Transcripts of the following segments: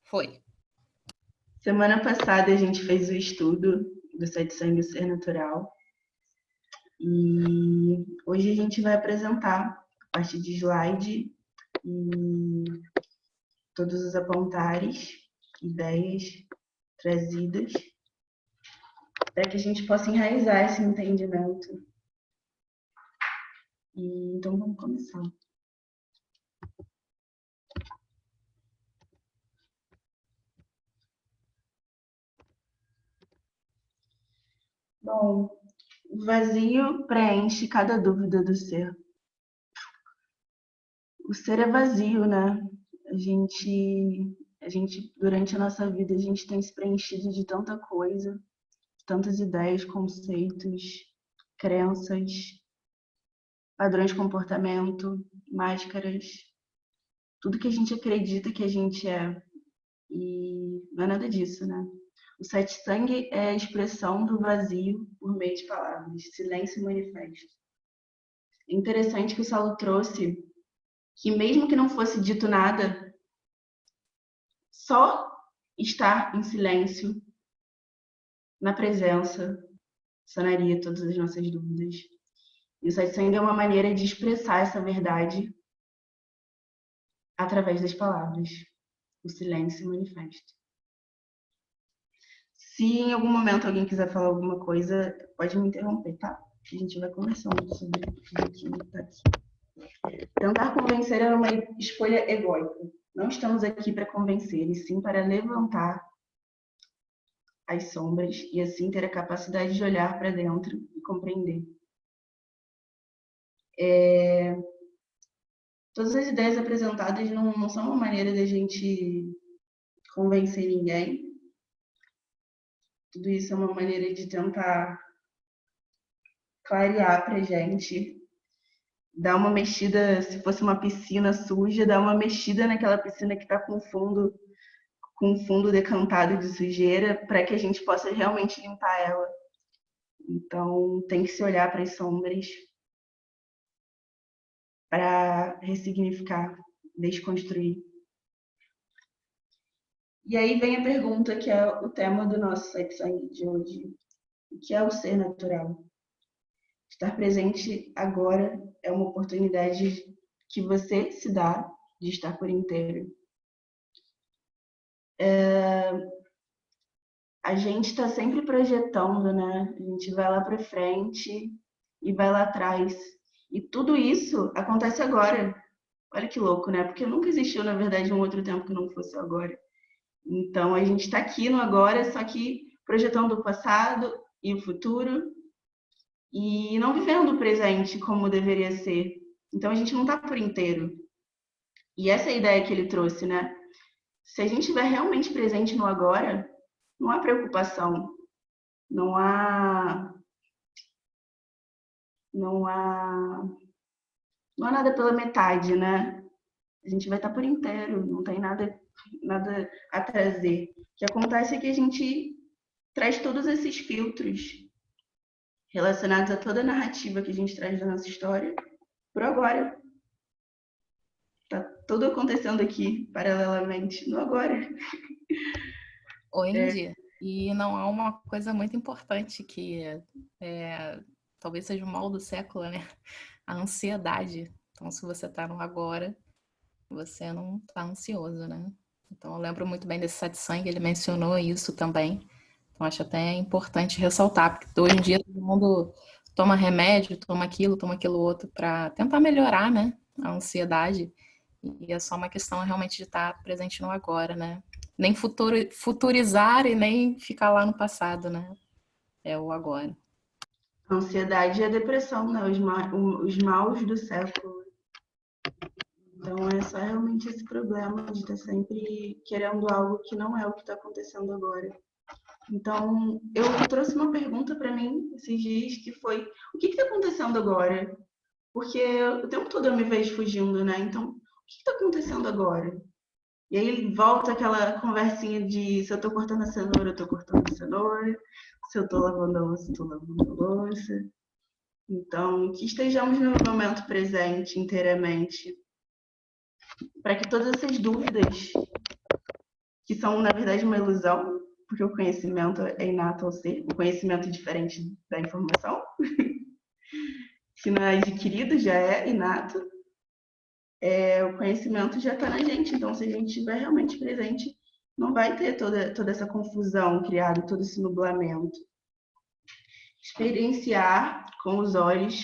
Foi. Semana passada a gente fez o estudo do satsang Ser Natural e hoje a gente vai apresentar a partir de slide e todos os apontares, ideias trazidas para que a gente possa enraizar esse entendimento. Então vamos começar. Bom, o vazio preenche cada dúvida do ser. O ser é vazio, né? A gente, durante a nossa vida, a gente tem se preenchido de tanta coisa, tantas ideias, conceitos, crenças, padrões de comportamento, máscaras, tudo que a gente acredita que a gente é. E não é nada disso, né? O satsang é a expressão do vazio por meio de palavras, silêncio manifesto. É interessante que o Saulo trouxe que mesmo que não fosse dito nada, só estar em silêncio, na presença, sanaria todas as nossas dúvidas. E o satsang é uma maneira de expressar essa verdade através das palavras. O silêncio manifesto. Se em algum momento alguém quiser falar alguma coisa, pode me interromper, tá? A gente vai conversando sobre tudo que tá aqui. Tentar convencer é uma escolha egóica. Não estamos aqui para convencer, e sim para levantar as sombras e assim ter a capacidade de olhar para dentro e compreender. Todas as ideias apresentadas não são uma maneira da gente convencer ninguém. Tudo isso é uma maneira de tentar clarear para a gente, dar uma mexida, se fosse uma piscina suja, dar uma mexida naquela piscina que está com fundo decantado de sujeira, para que a gente possa realmente limpar ela. Então, tem que se olhar para as sombras para ressignificar, desconstruir. E aí vem a pergunta que é o tema do nosso satsang de hoje. O que é o ser natural? Estar presente agora é uma oportunidade que você se dá de estar por inteiro. A gente está sempre projetando, né? A gente vai lá para frente e vai lá atrás. E tudo isso acontece agora. Olha que louco, né? Porque nunca existiu, na verdade, um outro tempo que não fosse agora. Então, a gente está aqui no agora, só que projetando o passado e o futuro e não vivendo o presente como deveria ser. Então, a gente não está por inteiro. E essa é a ideia que ele trouxe, né? Se a gente estiver realmente presente no agora, não há preocupação, não há, não há, não há nada pela metade, né? A gente vai estar por inteiro, não tem nada a trazer. O que acontece é que a gente traz todos esses filtros relacionados a toda a narrativa que a gente traz da nossa história por agora. Tá tudo acontecendo aqui paralelamente no agora. Hoje em dia. E não há uma coisa muito importante que talvez seja o mal do século, né? A ansiedade. Então, se você tá no agora, você não tá ansioso, né? Então, eu lembro muito bem desse satsang, ele mencionou isso também. Então, acho até importante ressaltar, porque hoje em dia todo mundo toma remédio, toma aquilo outro, para tentar melhorar, né? A ansiedade. E é só uma questão realmente de estar presente no agora, né? Nem futurizar e nem ficar lá no passado, né? É o agora. A ansiedade e a depressão, né? Os maus do século. Então é só realmente esse problema de estar sempre querendo algo que não é o que está acontecendo agora. Então eu trouxe uma pergunta para mim esses dias que foi: o que está acontecendo agora? Porque o tempo todo eu me vejo fugindo, né? Então, o que está acontecendo agora? E aí volta aquela conversinha de se eu tô cortando a cenoura, eu tô cortando a cenoura. Se eu tô lavando a louça, eu tô lavando a louça. Então, que estejamos no momento presente inteiramente, para que todas essas dúvidas que são, na verdade, uma ilusão, porque o conhecimento é inato ao ser, o conhecimento é diferente da informação, se não é adquirido, já é inato, o conhecimento já está na gente, então se a gente estiver realmente presente, não vai ter toda essa confusão criada, todo esse nublamento. Experienciar com os olhos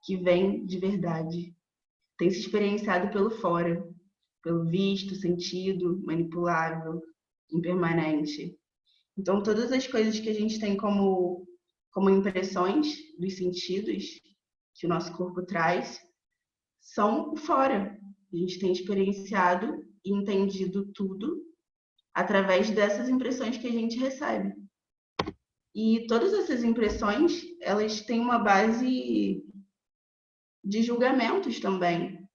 que vêm de verdade. Tem se experienciado pelo fora, pelo visto, sentido, manipulável, impermanente. Então, todas as coisas que a gente tem como impressões dos sentidos que o nosso corpo traz são o fora. A gente tem experienciado e entendido tudo através dessas impressões que a gente recebe. E todas essas impressões, elas têm uma base de julgamentos também.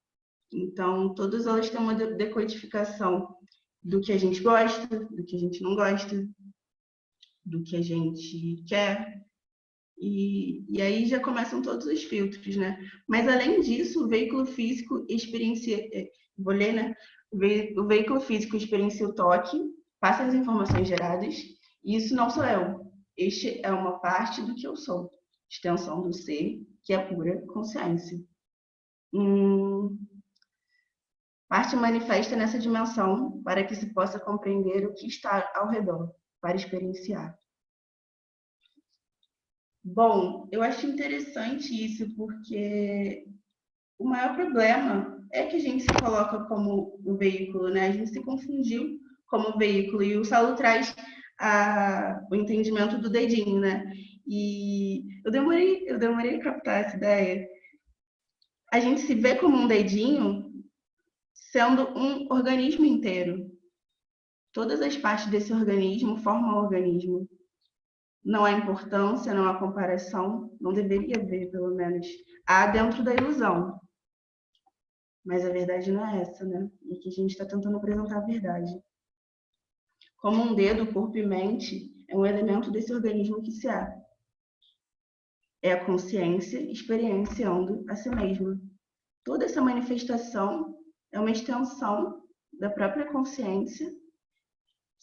Então, todas elas têm uma decodificação do que a gente gosta, do que a gente não gosta, do que a gente quer. E aí já começam todos os filtros, né? Mas, além disso, o veículo físico experiencia... Vou ler, né? O veículo físico experiencia o toque, passa as informações geradas, e isso não sou eu. Este é uma parte do que eu sou, extensão do ser, que é pura consciência. Parte manifesta nessa dimensão para que se possa compreender o que está ao redor, para experienciar. Bom, eu acho interessante isso, porque o maior problema é que a gente se coloca como o veículo, né? A gente se confundiu como veículo, e o Saulo traz o entendimento do dedinho, né? E eu demorei a captar essa ideia. A gente se vê como um dedinho sendo um organismo inteiro. Todas as partes desse organismo formam o organismo. Não há importância, não há comparação, não deveria haver, pelo menos. Há dentro da ilusão. Mas a verdade não é essa, né? E que a gente está tentando apresentar a verdade. Como um dedo, corpo e mente é um elemento desse organismo que se há. É a consciência experienciando a si mesma. Toda essa manifestação é uma extensão da própria consciência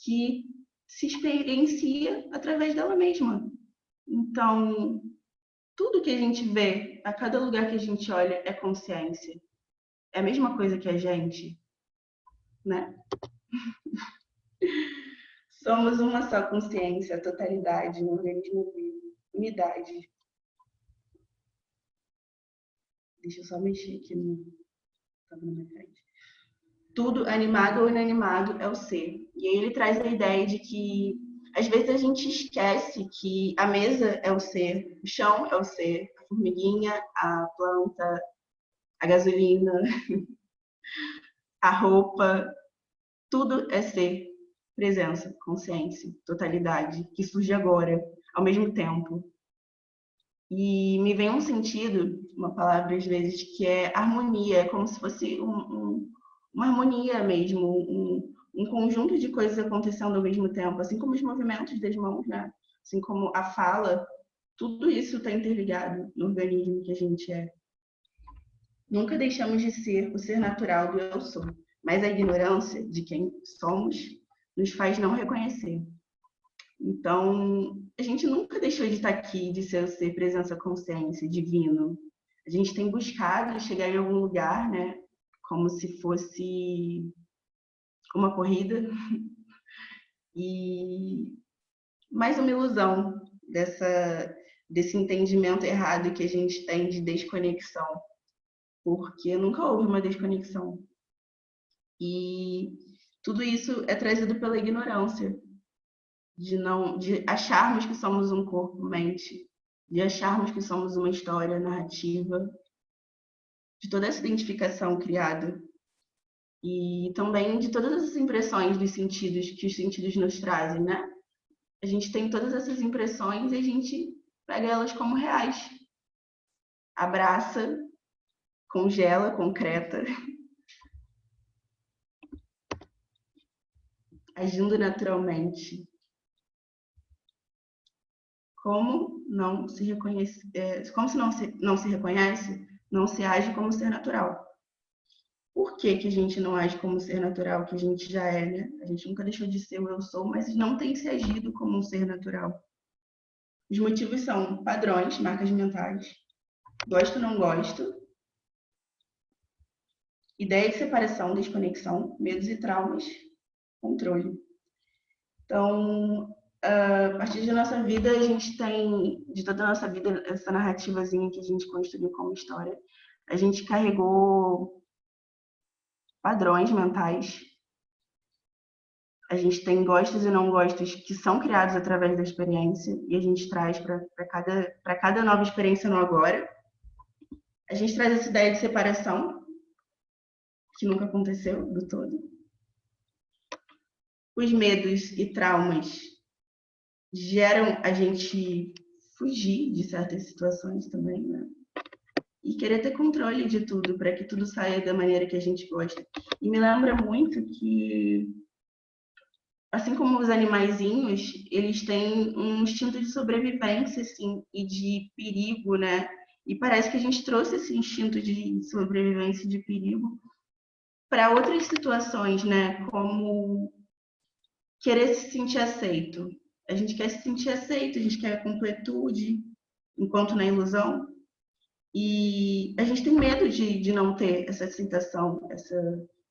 que se experiencia através dela mesma. Então, tudo que a gente vê, a cada lugar que a gente olha, é consciência. É a mesma coisa que a gente, né? Somos uma só consciência, totalidade, um organismo vivo, unidade. Deixa eu só mexer aqui no... Tá na minha frente. Tudo, animado ou inanimado, é o ser. E aí ele traz a ideia de que, às vezes, a gente esquece que a mesa é o ser, o chão é o ser, a formiguinha, a planta, a gasolina, a roupa, tudo é ser, presença, consciência, totalidade, que surge agora, ao mesmo tempo. E me vem um sentido, uma palavra às vezes, que é harmonia, é como se fosse uma harmonia mesmo, um conjunto de coisas acontecendo ao mesmo tempo, assim como os movimentos das mãos, né? Assim como a fala, tudo isso está interligado no organismo que a gente é. Nunca deixamos de ser o ser natural do eu sou, mas a ignorância de quem somos nos faz não reconhecer. Então, a gente nunca deixou de estar aqui, de ser o ser presença, consciência, divino. A gente tem buscado chegar em algum lugar, né? Como se fosse uma corrida e mais uma ilusão desse entendimento errado que a gente tem de desconexão, porque nunca houve uma desconexão. E tudo isso é trazido pela ignorância, de acharmos que somos um corpo-mente, de acharmos que somos uma história narrativa, de toda essa identificação criada e também de todas as impressões dos sentidos que os sentidos nos trazem, né? A gente tem todas essas impressões e a gente pega elas como reais, abraça, congela, concreta, agindo naturalmente. Como não se reconhece, como se não se reconhece, não se age como ser natural. por que que a gente não age como ser natural, que a gente já é, né? A gente nunca deixou de ser o eu sou, mas não tem se agido como um ser natural. Os motivos são padrões, marcas mentais, gosto ou não gosto, ideia de separação, desconexão, medos e traumas, controle. Então, a partir da nossa vida, a gente tem, de toda a nossa vida, essa narrativazinha que a gente construiu como história, a gente carregou padrões mentais, a gente tem gostos e não gostos que são criados através da experiência e a gente traz para cada nova experiência no agora. A gente traz essa ideia de separação, que nunca aconteceu do todo. Os medos e traumas geram a gente fugir de certas situações também, né? E querer ter controle de tudo, para que tudo saia da maneira que a gente gosta. E me lembra muito que, assim como os animaizinhos, eles têm um instinto de sobrevivência, assim, e de perigo, né? E parece que a gente trouxe esse instinto de sobrevivência e de perigo para outras situações, né? Como querer se sentir aceito. A gente quer se sentir aceito, a gente quer a completude, enquanto na ilusão. E a gente tem medo de não ter essa aceitação,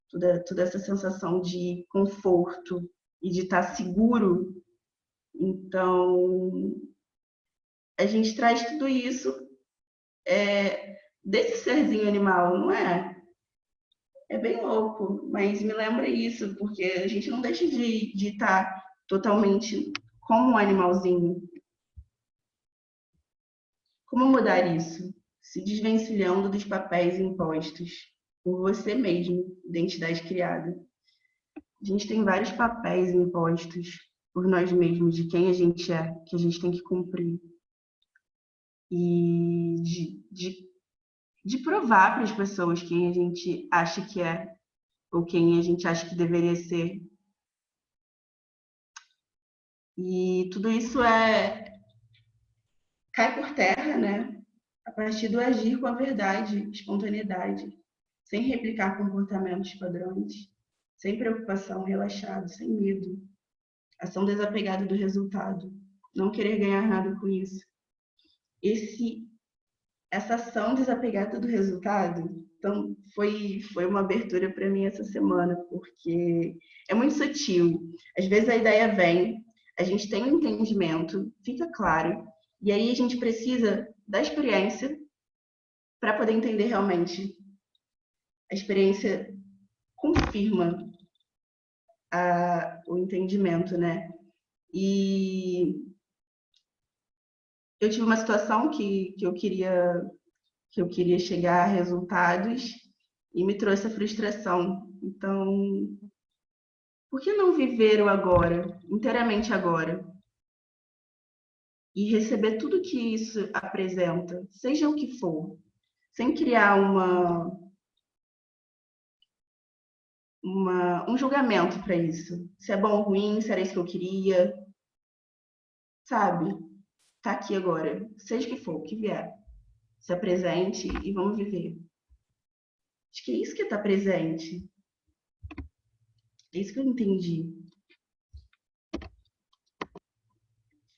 toda essa sensação de conforto e de estar seguro. Então, a gente traz tudo isso desse serzinho animal, não é? É bem louco, mas me lembra isso, porque a gente não deixa de estar totalmente como um animalzinho. Como mudar isso? Se desvencilhando dos papéis impostos por você mesmo, identidade criada. A gente tem vários papéis impostos por nós mesmos, de quem a gente é, que a gente tem que cumprir. E de provar para as pessoas quem a gente acha que é, ou quem a gente acha que deveria ser. E tudo isso cai por terra, né? A partir do agir com a verdade, espontaneidade, sem replicar comportamentos padrões, sem preocupação, relaxado, sem medo, ação desapegada do resultado, não querer ganhar nada com isso. Essa ação desapegada do resultado, então foi uma abertura para mim essa semana, porque é muito sutil. Às vezes a ideia vem, a gente tem um entendimento, fica claro, e aí a gente precisa da experiência para poder entender realmente. A experiência confirma o entendimento, né? E eu tive uma situação que eu queria chegar a resultados e me trouxe a frustração. Então, por que não viver o agora, inteiramente agora? E receber tudo que isso apresenta, seja o que for, sem criar um julgamento para isso. Se é bom ou ruim, se era isso que eu queria, sabe? Tá aqui agora, seja o que for, o que vier. Se apresente e vamos viver. Acho que é isso que está presente. É isso que eu entendi.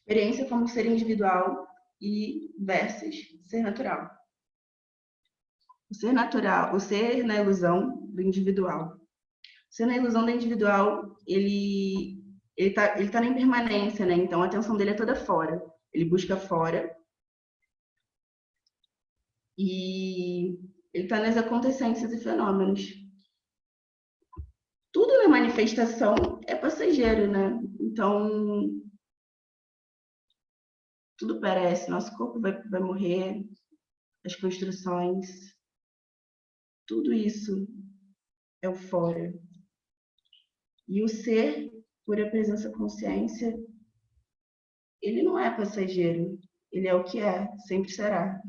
Experiência como ser individual e versus ser natural. O ser natural, o ser na ilusão do individual. O ser na ilusão do individual, ele tá na impermanência, né? Então a atenção dele é toda fora. Ele busca fora e ele está nas acontecências e fenômenos. Tudo na manifestação é passageiro, né? Então tudo perece, nosso corpo vai morrer, as construções, tudo isso é o fora. E o ser, pura presença consciência, ele não é passageiro, ele é o que é, sempre será.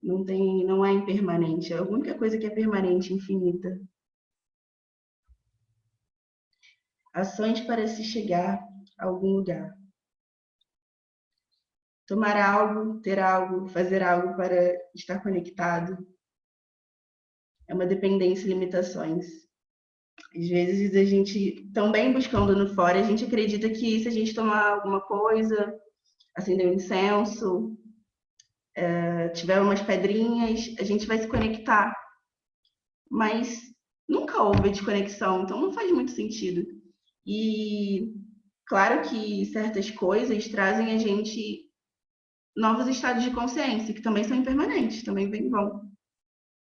Não é impermanente, é a única coisa que é permanente, infinita. Ações para se chegar a algum lugar. Tomar algo, ter algo, fazer algo para estar conectado. é uma dependência e limitações. Às vezes a gente, também buscando no fora, a gente acredita que se a gente tomar alguma coisa, acender um incenso, tiver umas pedrinhas, a gente vai se conectar. Mas nunca houve desconexão, então não faz muito sentido. E claro que certas coisas trazem a gente novos estados de consciência, que também são impermanentes, também vêm e vão.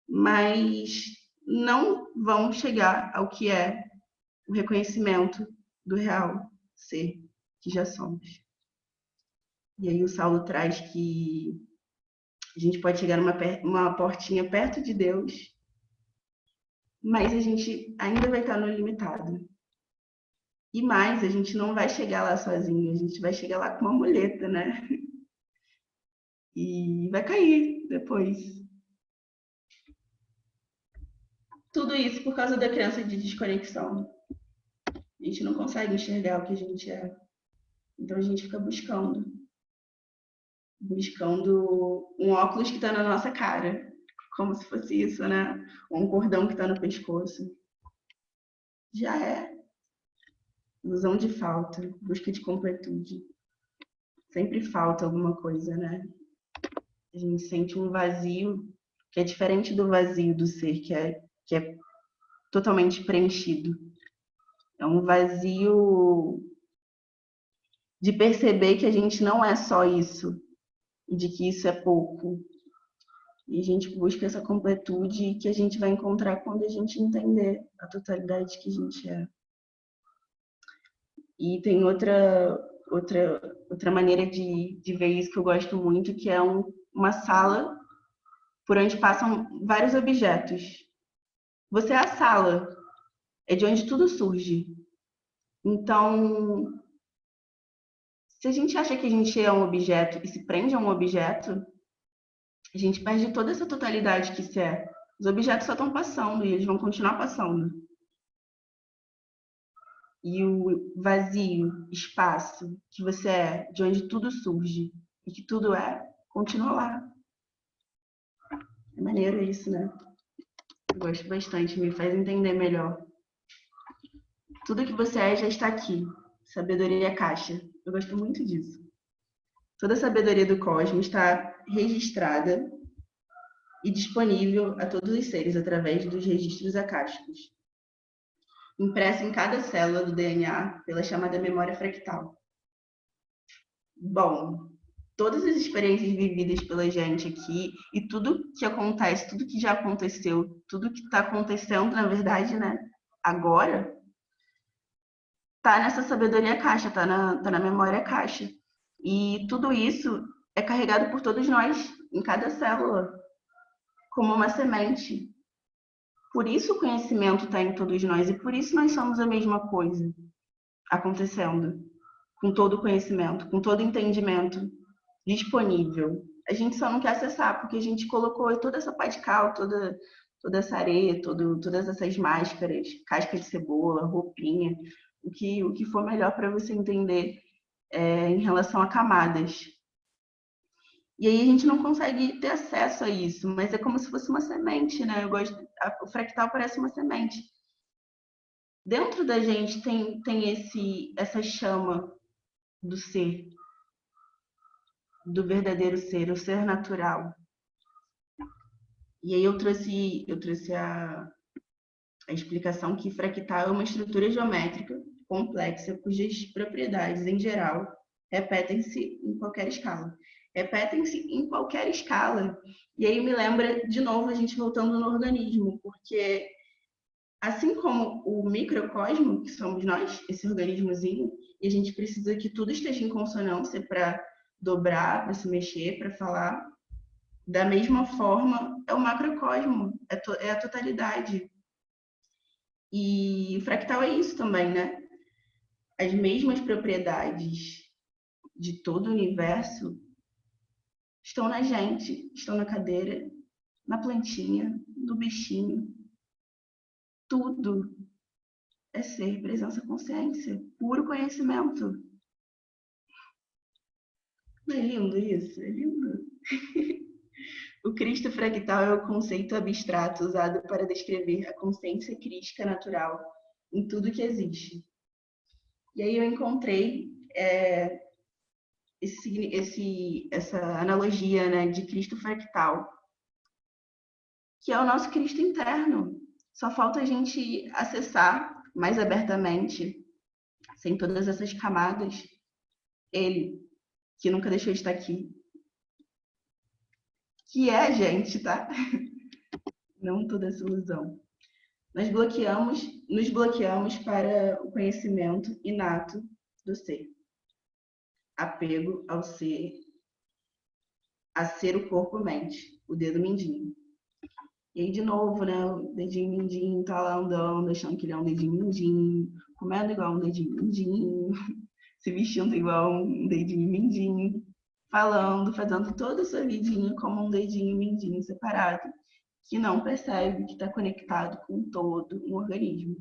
Mas não vão chegar ao que é o reconhecimento do real ser que já somos. E aí o Saulo traz que a gente pode chegar numa portinha perto de Deus, mas a gente ainda vai estar no limitado. E mais, a gente não vai chegar lá sozinho, a gente vai chegar lá com uma muleta, né? E vai cair depois. Tudo isso por causa da crença de desconexão. A gente não consegue enxergar o que a gente é. Então a gente fica buscando um óculos que está na nossa cara, como se fosse isso, né? Ou um cordão que está no pescoço. Já é ilusão de falta, busca de completude. Sempre falta alguma coisa, né? A gente sente um vazio que é diferente do vazio do ser, que é totalmente preenchido. É um vazio de perceber que a gente não é só isso, e de que isso é pouco. E a gente busca essa completude que a gente vai encontrar quando a gente entender a totalidade que a gente é. E tem outra maneira de ver isso que eu gosto muito, que é uma sala por onde passam vários objetos. Você é a sala, é de onde tudo surge. Então, se a gente acha que a gente é um objeto e se prende a um objeto, a gente perde toda essa totalidade que se é. Os objetos só estão passando e eles vão continuar passando. E o vazio, espaço que você é, de onde tudo surge e que tudo é, continua lá. É maneiro isso, né? Eu gosto bastante, me faz entender melhor. Tudo que você é já está aqui. Sabedoria caixa. Eu gosto muito disso. Toda a sabedoria do cosmos está registrada e disponível a todos os seres através dos registros acásticos, impressa em cada célula do DNA pela chamada memória fractal. Bom, todas as experiências vividas pela gente aqui e tudo que acontece, tudo que já aconteceu, tudo que está acontecendo, na verdade, né, agora, tá nessa sabedoria caixa, tá na memória caixa. E tudo isso é carregado por todos nós, em cada célula, como uma semente. Por isso o conhecimento está em todos nós e por isso nós somos a mesma coisa acontecendo, com todo o conhecimento, com todo o entendimento disponível. A gente só não quer acessar porque a gente colocou toda essa pá de cal, toda essa areia, todas essas máscaras, casca de cebola, roupinha, o que for melhor para você entender em relação a camadas. E aí a gente não consegue ter acesso a isso, mas é como se fosse uma semente, né? O fractal parece uma semente. Dentro da gente tem essa chama do ser, do verdadeiro ser, o ser natural. E aí eu trouxe a explicação que fractal é uma estrutura geométrica complexa cujas propriedades, em geral, repetem-se em qualquer escala. Repetem-se em qualquer escala. E aí me lembra, de novo, a gente voltando no organismo, porque assim como o microcosmo, que somos nós, esse organismozinho, e a gente precisa que tudo esteja em consonância para dobrar, para se mexer, para falar, da mesma forma é o macrocosmo, é a totalidade. E o fractal é isso também, né? As mesmas propriedades de todo o universo estão na gente, estão na cadeira, na plantinha, no bichinho. Tudo é ser, presença, consciência, puro conhecimento. Não é lindo isso? É lindo. O Cristo fractal é o conceito abstrato usado para descrever a consciência crística natural em tudo que existe. E aí eu encontrei essa analogia, né, de Cristo fractal, que é o nosso Cristo interno. Só falta a gente acessar mais abertamente, sem todas essas camadas, ele, que nunca deixou de estar aqui. Que é a gente, tá? Não toda essa ilusão. Nos bloqueamos para o conhecimento inato do ser. Apego ao ser, a ser o corpo-mente, o dedo mindinho. E aí, de novo, né, o dedinho mindinho tá lá andando, achando que ele é um dedinho mindinho, comendo igual um dedinho mindinho, se vestindo igual um dedinho mindinho, falando, fazendo toda a sua vidinha como um dedinho mindinho separado, que não percebe que está conectado com todo um organismo.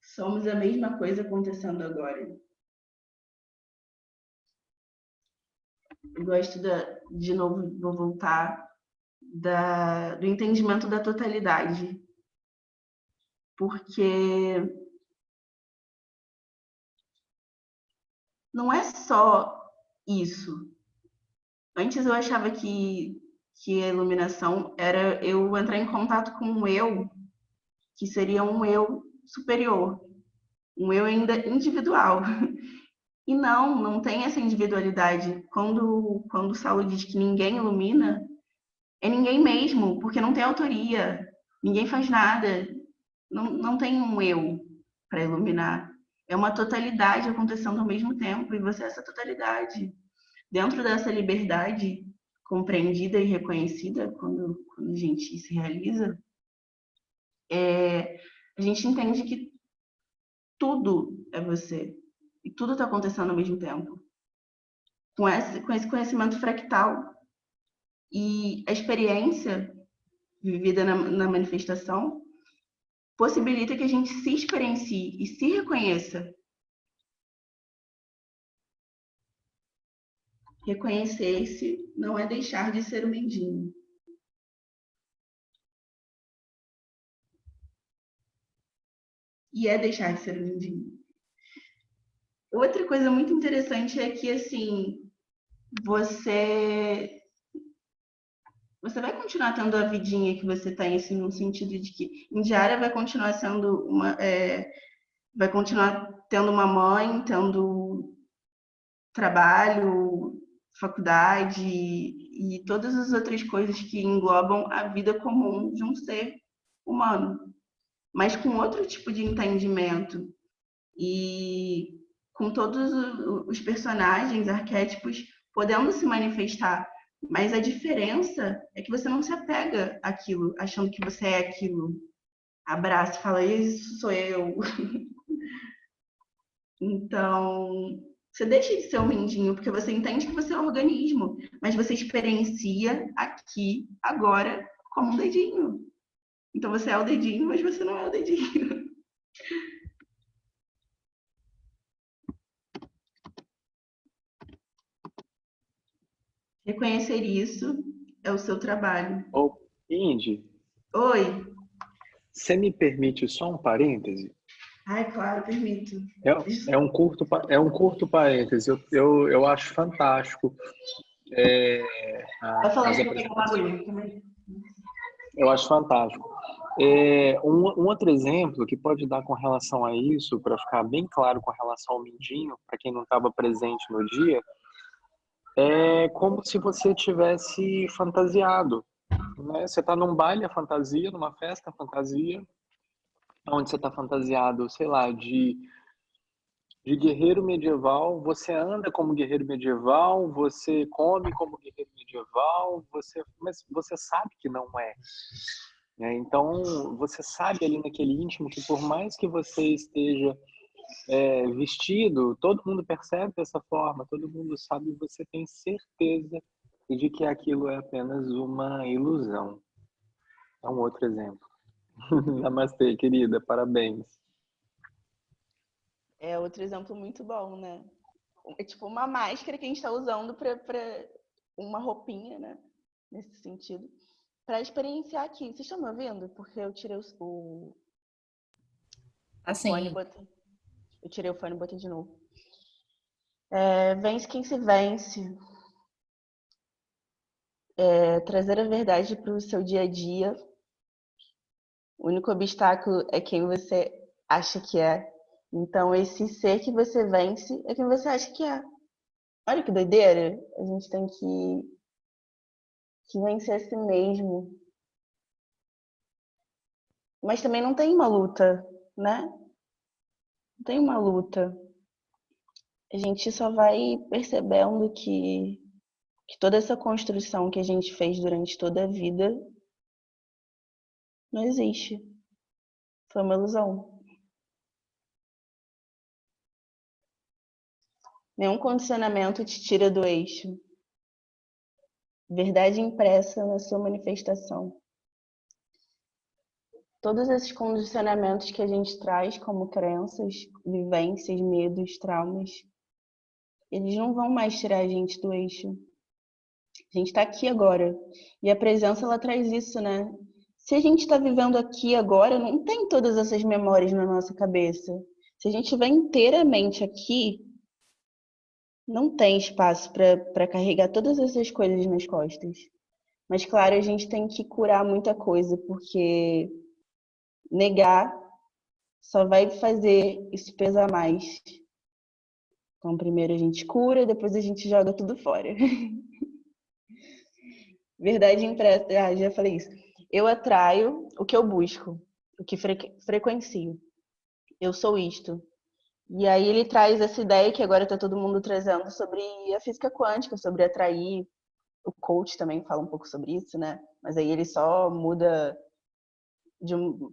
Somos a mesma coisa acontecendo agora. Eu gosto de novo, vou voltar, do entendimento da totalidade. Porque não é só isso. Antes eu achava que a iluminação era eu entrar em contato com um eu, que seria um eu superior, um eu ainda individual. E não tem essa individualidade. Quando o Saulo diz que ninguém ilumina, é ninguém mesmo, porque não tem autoria, ninguém faz nada, não tem um eu para iluminar. É uma totalidade acontecendo ao mesmo tempo, e você é essa totalidade. Dentro dessa liberdade compreendida e reconhecida, quando a gente se realiza, a gente entende que tudo é você. E tudo está acontecendo ao mesmo tempo. Com esse conhecimento fractal. E a experiência vivida na manifestação possibilita que a gente se experiencie e se reconheça. Reconhecer-se não é deixar de ser um mendinho. E é deixar de ser um mendinho. Outra coisa muito interessante é que, assim, você vai continuar tendo a vidinha que você tem, assim, no sentido de que Indiara vai continuar sendo vai continuar tendo uma mãe, tendo trabalho, faculdade e todas as outras coisas que englobam a vida comum de um ser humano, mas com outro tipo de entendimento e com todos os personagens, arquétipos podendo se manifestar. Mas a diferença é que você não se apega àquilo, achando que você é aquilo. Abraça e fala, isso sou eu. Então, você deixa de ser um mindinho, porque você entende que você é um organismo, mas você experiencia aqui, agora, como um dedinho. Então você é o dedinho, mas você não é o dedinho. Reconhecer isso é o seu trabalho. Ô, Indy, Oi. você me permite só um parêntese? Ai, claro, permito. É um curto parêntese. Eu acho fantástico Vai falar as que eu tenho uma apresentações. aguinha também. Eu acho fantástico. Um outro exemplo que pode dar com relação a isso, para ficar bem claro com relação ao Mindinho, para quem não estava presente no dia, é como se você tivesse fantasiado, né? Você está num baile, a fantasia, numa festa, a fantasia, onde você está fantasiado, sei lá, de guerreiro medieval, você anda como guerreiro medieval, você come como guerreiro medieval, mas você sabe que não é. Né? Então, você sabe ali naquele íntimo que por mais que você esteja vestido, todo mundo percebe dessa forma, todo mundo sabe, você tem certeza de que aquilo é apenas uma ilusão. É um outro exemplo. Namastê, querida, parabéns. É outro exemplo muito bom, né? É tipo uma máscara que a gente está usando para uma roupinha, né? Nesse sentido, para experienciar aqui. Vocês estão me ouvindo? Porque eu tirei o fone e Assim, botei. Eu tirei o fone e botei de novo. Vence quem se vence. Trazer a verdade para o seu dia a dia. O único obstáculo é quem você acha que é. Então, esse ser que você vence é quem você acha que é. Olha que doideira. A gente tem que vencer a si mesmo. Mas também não tem uma luta, né? Não tem uma luta. A gente só vai percebendo que toda essa construção que a gente fez durante toda a vida não existe. Foi uma ilusão. Nenhum condicionamento te tira do eixo. Verdade impressa na sua manifestação. Todos esses condicionamentos que a gente traz como crenças, vivências, medos, traumas, eles não vão mais tirar a gente do eixo. A gente está aqui agora. E a presença, ela traz isso, né? Se a gente está vivendo aqui agora, não tem todas essas memórias na nossa cabeça. Se a gente estiver inteiramente aqui, não tem espaço para carregar todas essas coisas nas costas. Mas, claro, a gente tem que curar muita coisa, porque negar só vai fazer isso pesar mais. Então, primeiro a gente cura, depois a gente joga tudo fora. Verdade impressa. Ah, já falei isso. Eu atraio o que eu busco, o que frequencio. Eu sou isto. E aí ele traz essa ideia que agora está todo mundo trazendo sobre a física quântica, sobre atrair. O coach também fala um pouco sobre isso, né? Mas aí ele só muda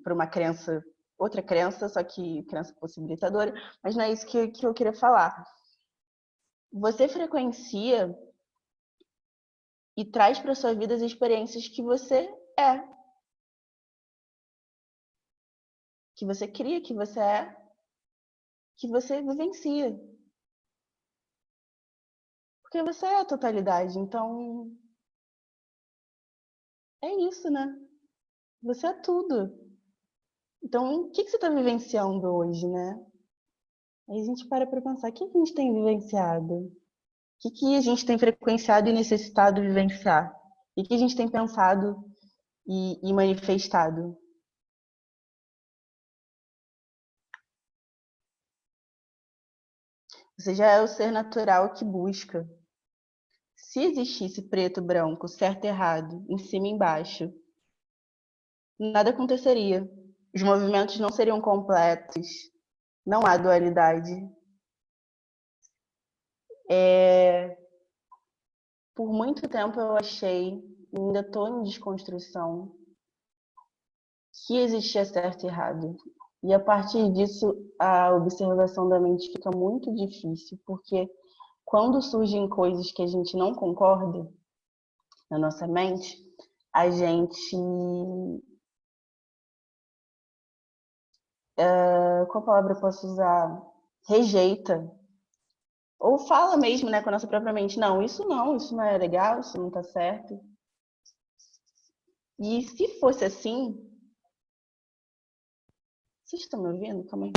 para uma crença, outra crença, só que crença possibilitadora. Mas não é isso que eu queria falar. Você frequencia e traz para sua vida as experiências que você é. Que você cria, que você é, que você vivencia. Porque você é a totalidade, então é isso, né? Você é tudo. Então, o que você está vivenciando hoje, né? Aí a gente para pensar, o que a gente tem vivenciado? O que a gente tem frequenciado e necessitado vivenciar? O que a gente tem pensado e manifestado? Você já é o ser natural que busca. Se existisse preto, branco, certo, errado, em cima e embaixo, nada aconteceria. Os movimentos não seriam completos. Não há dualidade. Por muito tempo eu achei, e ainda estou em desconstrução, que existia certo e errado. E a partir disso, a observação da mente fica muito difícil, porque quando surgem coisas que a gente não concorda na nossa mente, a gente, qual palavra eu posso usar? Rejeita. Ou fala mesmo, né, com a nossa própria mente, não, isso não é legal, isso não tá certo. E se fosse assim, vocês estão me ouvindo? Calma aí.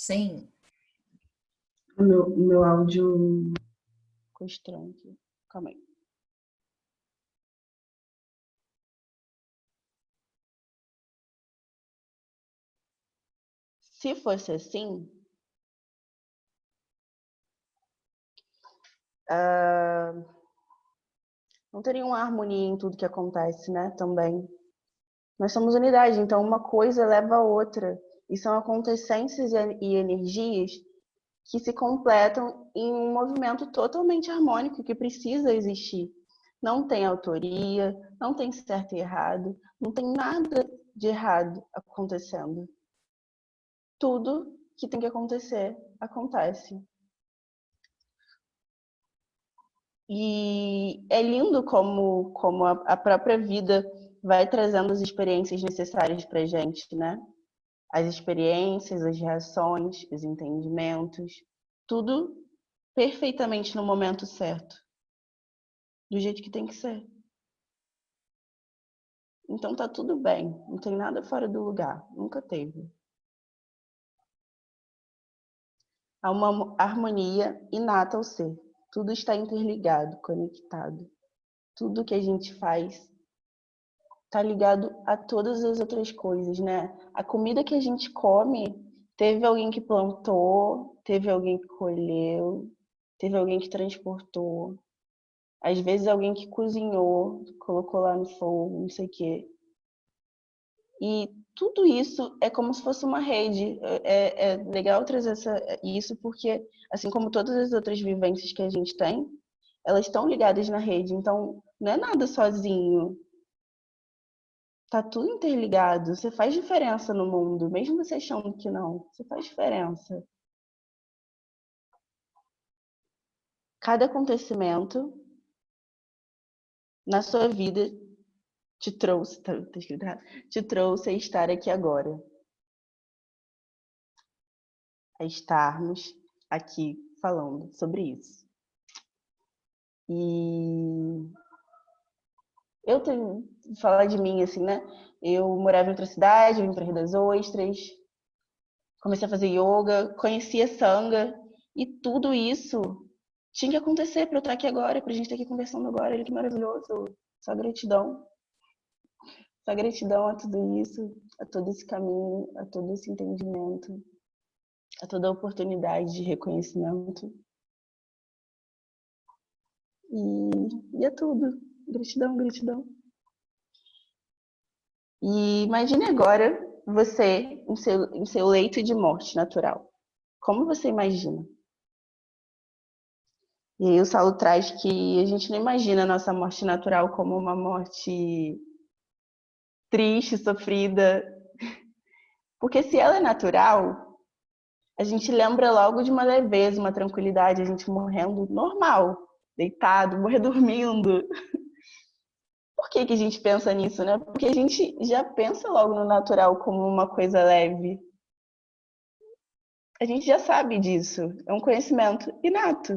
sim. O meu áudio ficou estranho aqui. Calma aí. Se fosse assim, não teria uma harmonia em tudo que acontece, né? Também. Nós somos unidade, então uma coisa leva a outra. E são acontecências e energias que se completam em um movimento totalmente harmônico que precisa existir. Não tem autoria, não tem certo e errado, não tem nada de errado acontecendo. Tudo que tem que acontecer, acontece. E é lindo como a própria vida vai trazendo as experiências necessárias para a gente, né? As experiências, as reações, os entendimentos, tudo perfeitamente no momento certo, do jeito que tem que ser. Então tá tudo bem, não tem nada fora do lugar, nunca teve. Há uma harmonia inata ao ser. Tudo está interligado, conectado. Tudo que a gente faz está ligado a todas as outras coisas, né? A comida que a gente come, teve alguém que plantou, teve alguém que colheu, teve alguém que transportou. Às vezes alguém que cozinhou, colocou lá no fogo, não sei o quê. E tudo isso é como se fosse uma rede. É legal trazer isso porque, assim como todas as outras vivências que a gente tem, elas estão ligadas na rede. Então, não é nada sozinho. Tá tudo interligado. Você faz diferença no mundo, mesmo você achando que não. Você faz diferença. Cada acontecimento na sua vida te trouxe, tá escrito errado, te trouxe a estar aqui agora. A estarmos aqui falando sobre isso. E eu tenho falar de mim assim, né? Eu morava em outra cidade, vim para Rio das Ostras, comecei a fazer yoga, conheci a Sangha e tudo isso tinha que acontecer para eu estar aqui agora, para a gente estar aqui conversando agora. Olha que maravilhoso! Só gratidão. Só gratidão a tudo isso, a todo esse caminho, a todo esse entendimento, a toda a oportunidade de reconhecimento. E é tudo. Gratidão, gratidão. E imagine agora você em seu leito de morte natural. Como você imagina? E aí o Saulo traz que a gente não imagina a nossa morte natural como uma morte triste, sofrida. Porque se ela é natural, a gente lembra logo de uma leveza, uma tranquilidade, a gente morrendo normal, deitado, morrer dormindo. Por que a gente pensa nisso, né? Porque a gente já pensa logo no natural como uma coisa leve. A gente já sabe disso. É um conhecimento inato.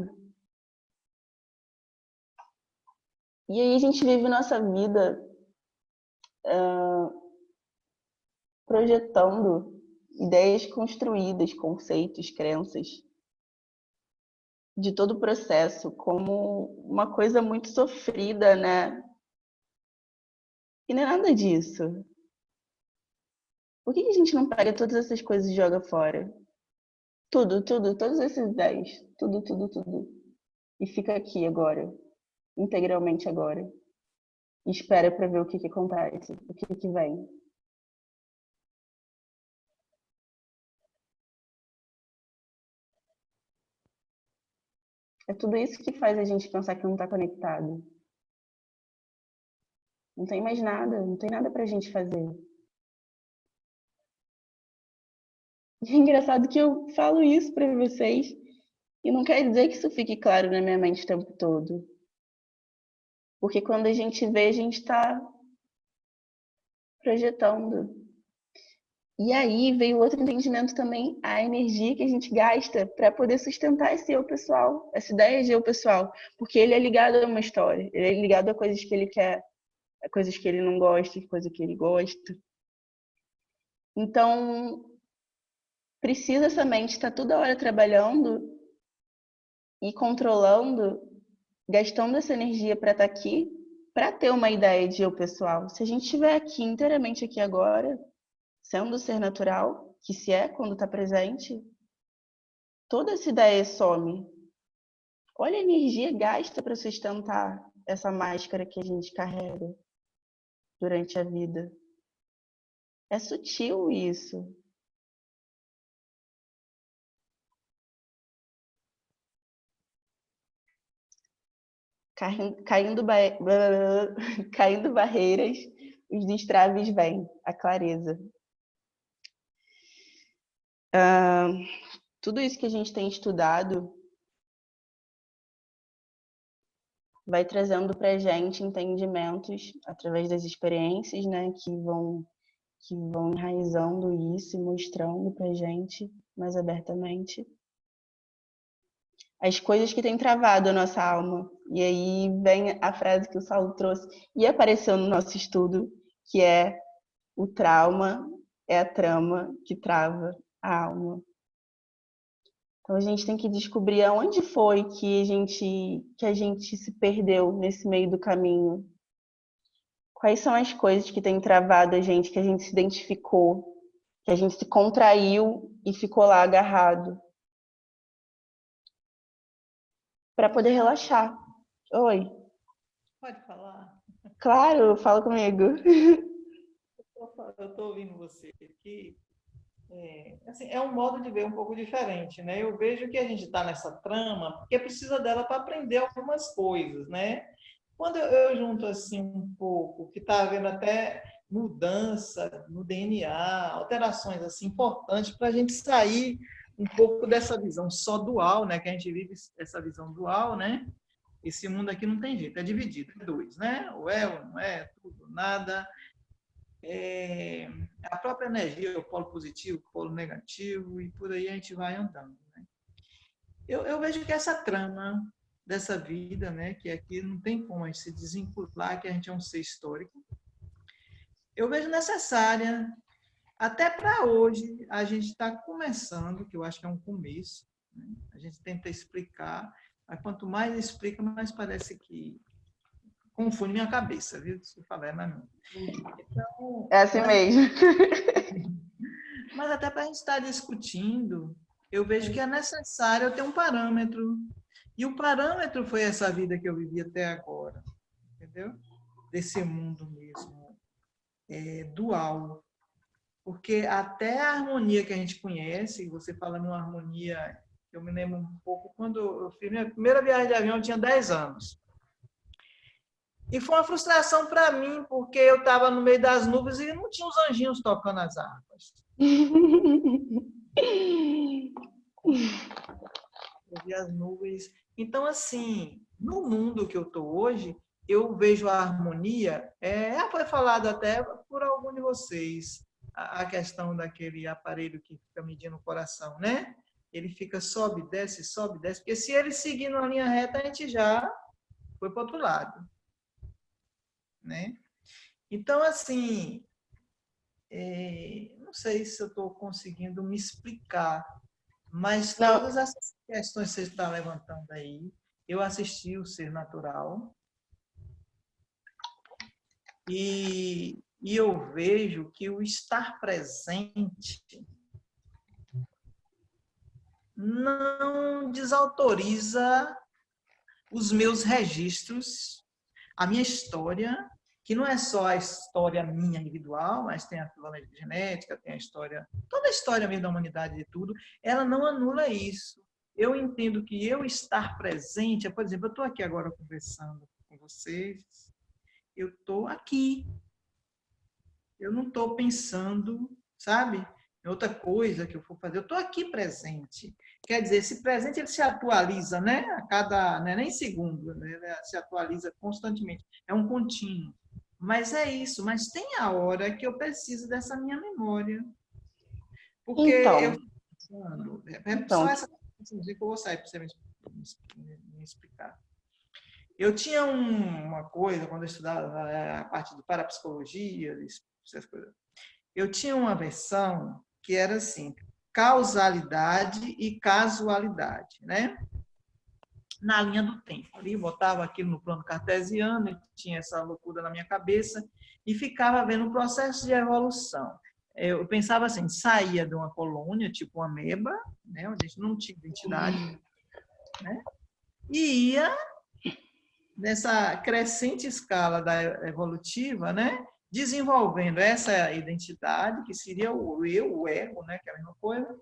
E aí a gente vive nossa vida projetando ideias construídas, conceitos, crenças de todo o processo como uma coisa muito sofrida, né? E não é nada disso. Por que a gente não pega todas essas coisas e joga fora? Tudo, todas essas ideias. Tudo, tudo, tudo. E fica aqui agora. Integralmente agora. E espera para ver o que acontece. O que vem. É tudo isso que faz a gente pensar que não está conectado. Não tem mais nada. Não tem nada pra gente fazer. E é engraçado que eu falo isso para vocês. E não quer dizer que isso fique claro na minha mente o tempo todo. Porque quando a gente vê, a gente está projetando. E aí veio outro entendimento também, a energia que a gente gasta para poder sustentar esse eu pessoal, essa ideia de eu pessoal. Porque ele é ligado a uma história, ele é ligado a coisas que ele quer, a coisas que ele não gosta, a coisas que ele gosta. Então, precisa essa mente estar toda hora trabalhando e controlando, gastando essa energia para estar aqui, para ter uma ideia de eu pessoal. Se a gente estiver aqui inteiramente aqui agora, sendo o ser natural, que se é quando está presente, toda essa ideia some. Olha a energia gasta para sustentar essa máscara que a gente carrega durante a vida. É sutil isso. Caindo, caindo barreiras, os destraves vêm, a clareza. Tudo isso que a gente tem estudado vai trazendo para a gente entendimentos através das experiências, né, que vão enraizando isso e mostrando para a gente mais abertamente as coisas que têm travado a nossa alma. E aí vem a frase que o Saulo trouxe e apareceu no nosso estudo, que é: o trauma é a trama que trava a alma. Então a gente tem que descobrir aonde foi que a gente se perdeu nesse meio do caminho. Quais são as coisas que têm travado a gente, que a gente se identificou, que a gente se contraiu e ficou lá agarrado, para poder relaxar. Oi. Pode falar? Claro, fala comigo. Eu estou ouvindo você aqui. Assim, é um modo de ver um pouco diferente, né? Eu vejo que a gente está nessa trama porque precisa dela para aprender algumas coisas, né? Quando eu junto assim um pouco, que está havendo até mudança no DNA, alterações assim importantes para a gente sair um pouco dessa visão só dual, né? Que a gente vive essa visão dual, né? Esse mundo aqui não tem jeito, é dividido em dois, né? Ou não é, tudo, nada. A própria energia, o polo positivo, o polo negativo, e por aí a gente vai andando. Né? Eu vejo que essa trama dessa vida, né, que aqui não tem como a gente se desvincular, que a gente é um ser histórico, eu vejo necessária, até para hoje, a gente está começando, que eu acho que é um começo, né? A gente tenta explicar, mas quanto mais explica, mais parece que confunde minha cabeça, viu? Se eu falar, mas não. Então, É assim mesmo. Mas até para a gente estar discutindo, eu vejo que é necessário eu ter um parâmetro. E o parâmetro foi essa vida que eu vivi até agora, entendeu? Desse mundo mesmo, dual. Porque até a harmonia que a gente conhece, você falando uma harmonia, eu me lembro um pouco, quando eu fiz minha primeira viagem de avião, eu tinha 10 anos. E foi uma frustração para mim, porque eu estava no meio das nuvens e não tinha os anjinhos tocando as harpas. Eu vi as nuvens. Então, assim, no mundo que eu estou hoje, eu vejo a harmonia. Foi falado até por algum de vocês, a questão daquele aparelho que fica medindo o coração, né? Ele fica sobe, desce, porque se ele seguir numa linha reta, a gente já foi para o outro lado, né? Então, assim, não sei se eu estou conseguindo me explicar, mas Não, todas essas questões que você está levantando aí, eu assisti o Ser Natural e eu vejo que o estar presente não desautoriza os meus registros, a minha história, que não é só a história minha individual, mas tem a genética, tem a história, toda a história mesmo da humanidade e tudo, ela não anula isso. Eu entendo que eu estar presente, por exemplo, eu estou aqui agora conversando com vocês, eu estou aqui, eu não estou pensando, sabe, em outra coisa que eu for fazer, eu estou aqui presente. Quer dizer, esse presente ele se atualiza, né? A cada, né? Nem segundo, né? Ele se atualiza constantemente. É um contínuo. Mas é isso. Mas tem a hora que eu preciso dessa minha memória. Porque eu fico pensando, só essa coisa que eu vou sair para você me explicar. Eu tinha uma coisa, quando eu estudava a parte de parapsicologia, essas coisas, eu tinha uma versão que era assim, causalidade e casualidade, né? Na linha do tempo. Ali botava aquilo no plano cartesiano, e tinha essa loucura na minha cabeça, e ficava vendo o processo de evolução. Eu pensava assim, saía de uma colônia, tipo uma ameba, né, onde a gente não tinha identidade, né, e ia nessa crescente escala da evolutiva, né, desenvolvendo essa identidade, que seria o eu, o ego, né, que é a mesma coisa,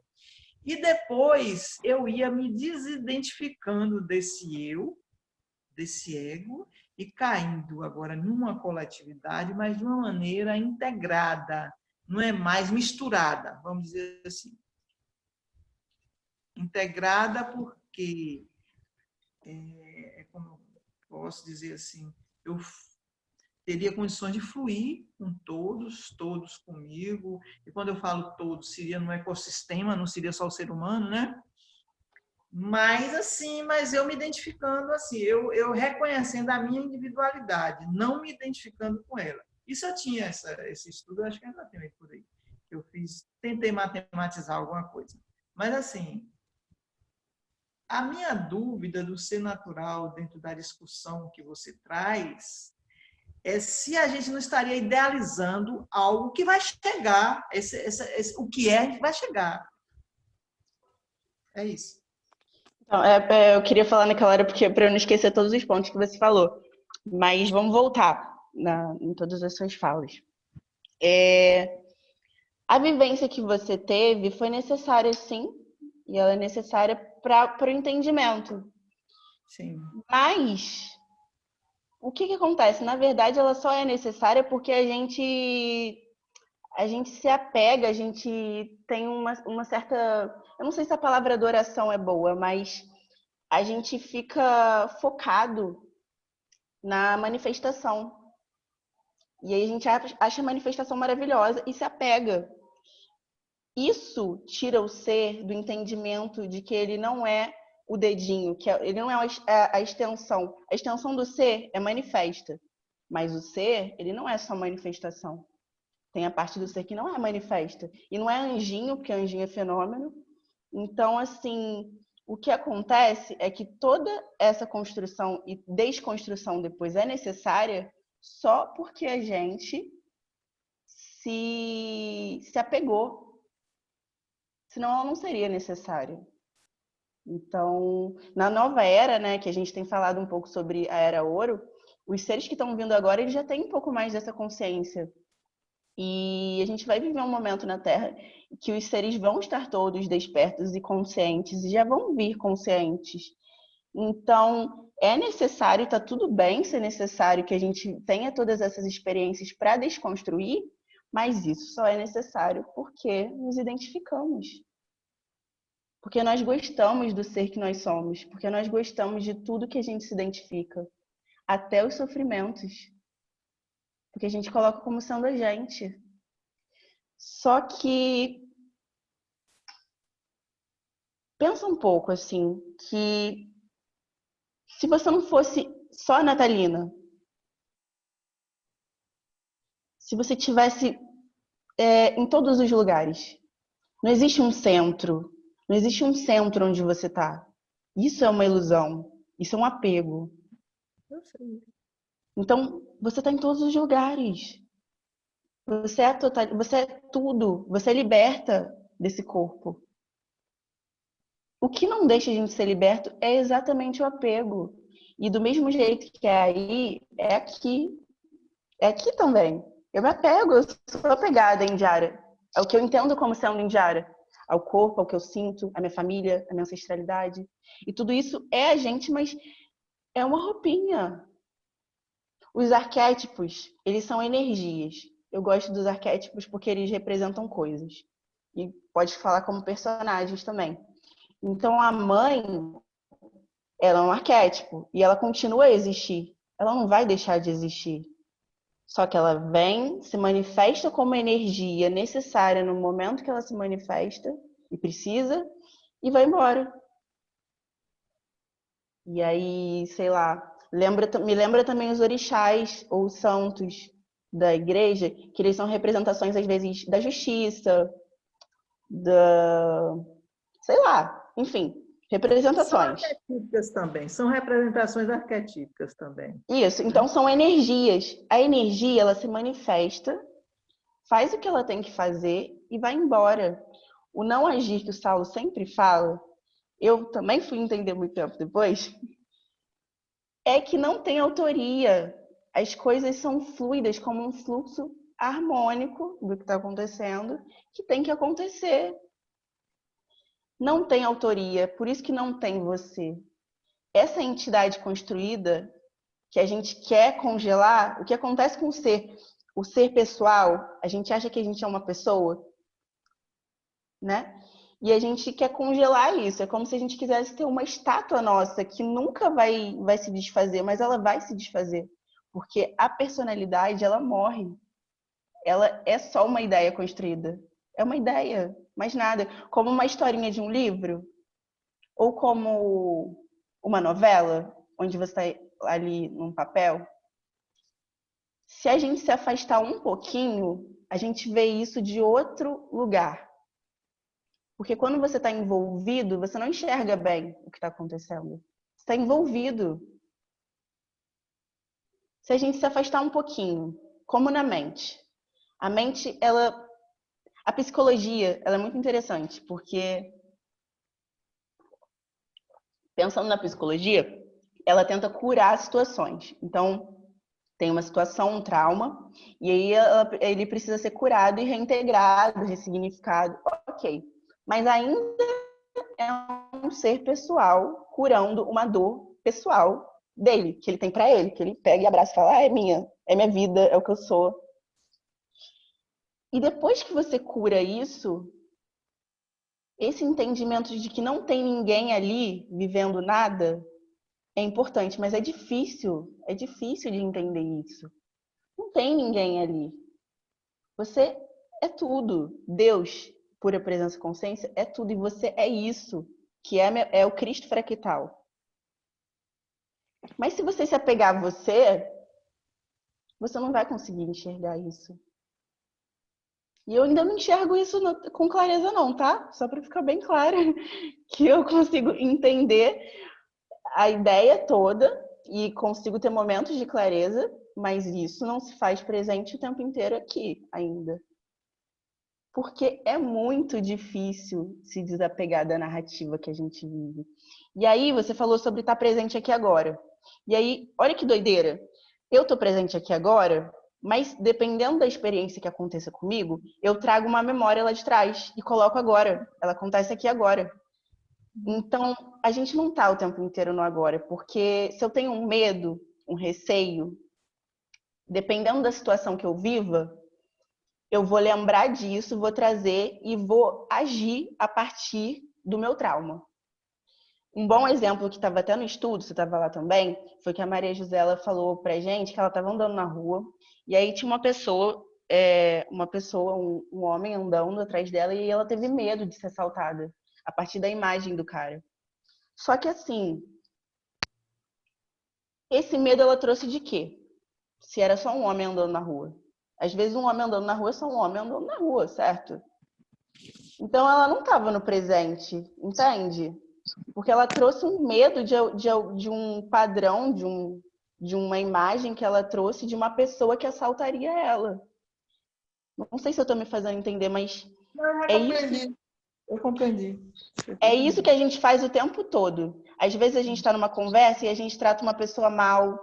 e depois eu ia me desidentificando desse eu, desse ego, e caindo agora numa coletividade, mas de uma maneira integrada, não é mais misturada, vamos dizer assim. Integrada porque, como eu posso dizer assim, eu teria condições de fluir com todos, todos comigo, e quando eu falo todos, seria no ecossistema, não seria só o ser humano, né? Mas assim, mas eu me identificando assim, eu reconhecendo a minha individualidade, não me identificando com ela. Isso eu tinha esse estudo, acho que ainda tem por aí. Eu fiz, tentei matematizar alguma coisa. Mas assim, a minha dúvida do ser natural dentro da discussão que você traz é se a gente não estaria idealizando algo que vai chegar, o que é, a gente vai chegar. É isso. Então, eu queria falar naquela hora porque para eu não esquecer todos os pontos que você falou. Mas vamos voltar em todas as suas falas. A vivência que você teve foi necessária, sim, e ela é necessária para o entendimento. Sim. Mas o que acontece? Na verdade, ela só é necessária porque a gente se apega, a gente tem uma certa... Eu não sei se a palavra adoração é boa, mas a gente fica focado na manifestação. E aí a gente acha a manifestação maravilhosa e se apega. Isso tira o ser do entendimento de que ele não é o dedinho, ele não é a extensão. A extensão do ser é manifesta, mas o ser, ele não é só manifestação. Tem a parte do ser que não é manifesta. E não é anjinho, porque anjinho é fenômeno. Então, assim, o que acontece é que toda essa construção e desconstrução depois é necessária só porque a gente se apegou. Senão ela não seria necessária. Então, na nova era, né, que a gente tem falado um pouco sobre a era ouro, os seres que estão vindo agora, eles já têm um pouco mais dessa consciência. E a gente vai viver um momento na Terra que os seres vão estar todos despertos e conscientes, e já vão vir conscientes. Então, é necessário, está tudo bem ser necessário que a gente tenha todas essas experiências para desconstruir, mas isso só é necessário porque nos identificamos. Porque nós gostamos do ser que nós somos, porque nós gostamos de tudo que a gente se identifica, até os sofrimentos. Porque a gente coloca como sendo a gente. Só que pensa um pouco assim, que se você não fosse só a Natalina, se você tivesse em todos os lugares, não existe um centro, não existe um centro onde você está. Isso é uma ilusão, isso é um apego. Eu sei. Então, você está em todos os lugares. Você é você é tudo, você é liberta desse corpo. O que não deixa a gente ser liberto é exatamente o apego. E do mesmo jeito que é aí, é aqui. É aqui também. Eu me apego, eu sou apegada em Indiara. É o que eu entendo como sendo Indiara. Ao corpo, ao que eu sinto, à minha família, à minha ancestralidade. E tudo isso é a gente, mas é uma roupinha. Os arquétipos, eles são energias. Eu gosto dos arquétipos porque eles representam coisas. E pode falar como personagens também. Então, a mãe, ela é um arquétipo e ela continua a existir. Ela não vai deixar de existir. Só que ela vem, se manifesta como energia necessária no momento que ela se manifesta e precisa e vai embora. E aí, sei lá, me lembra também os orixás ou os santos da igreja, que eles são representações às vezes da justiça, da, sei lá, enfim, São representações. arquetípicas também, são representações arquetípicas também. Isso, Né? então são energias. A energia, ela se manifesta, faz o que ela tem que fazer e vai embora. O não agir que o Saulo sempre fala, eu também fui entender muito tempo depois, é que não tem autoria. As coisas são fluidas, como um fluxo harmônico do que está acontecendo, que tem que acontecer. Não tem autoria, por isso que não tem você. Essa entidade construída que a gente quer congelar, o que acontece com o ser pessoal, a gente acha que a gente é uma pessoa, né? E a gente quer congelar isso. É como se a gente quisesse ter uma estátua nossa que nunca vai se desfazer, mas ela vai se desfazer. Porque a personalidade, ela morre. Ela é só uma ideia construída. É uma ideia, mais nada. Como uma historinha de um livro. ou como uma novela, onde você está ali num papel, se a gente se afastar um pouquinho, a gente vê isso de outro lugar. Porque quando você está envolvido, você não enxerga bem o que está acontecendo. Você está envolvido. Se a gente se afastar um pouquinho, como na mente. A mente, a psicologia, ela é muito interessante, porque pensando na psicologia, ela tenta curar situações. Então, tem uma situação, um trauma, e aí ele precisa ser curado e reintegrado, ressignificado. Ok. Mas ainda é um ser pessoal curando uma dor pessoal dele, que ele tem pra ele, que ele pega e abraça e fala, é minha vida, é o que eu sou. E depois que você cura isso, esse entendimento de que não tem ninguém ali vivendo nada é importante, mas é difícil de entender isso. Não tem ninguém ali. Você é tudo. Deus, pura presença e consciência, é tudo. E você é isso, que é o Cristo fractal. Mas se você se apegar a você, você não vai conseguir enxergar isso. E eu ainda não enxergo isso com clareza não, tá? Só para ficar bem clara que eu consigo entender a ideia toda e consigo ter momentos de clareza, mas isso não se faz presente o tempo inteiro aqui ainda. Porque é muito difícil se desapegar da narrativa que a gente vive. E aí você falou sobre estar presente aqui agora. E aí, olha que doideira. Eu tô presente aqui agora, mas dependendo da experiência que aconteça comigo, eu trago uma memória lá de trás e coloco agora. Ela acontece aqui agora. Então, a gente não tá o tempo inteiro no agora, porque se eu tenho um medo, um receio, dependendo da situação que eu viva, eu vou lembrar disso, vou trazer e vou agir a partir do meu trauma. Um bom exemplo que estava até no estudo, você estava lá também, foi que a Maria José ela falou pra gente que ela estava andando na rua e aí tinha um homem andando atrás dela e ela teve medo de ser assaltada a partir da imagem do cara. Só que assim, esse medo ela trouxe de quê? Se era só um homem andando na rua. Às vezes um homem andando na rua é só um homem andando na rua, certo? Então ela não estava no presente, entende? Porque ela trouxe um medo de um padrão, de uma imagem que ela trouxe de uma pessoa que assaltaria ela. Não sei se eu estou me fazendo entender, mas Eu compreendi. é isso que a gente faz o tempo todo. Às vezes a gente está numa conversa e a gente trata uma pessoa mal,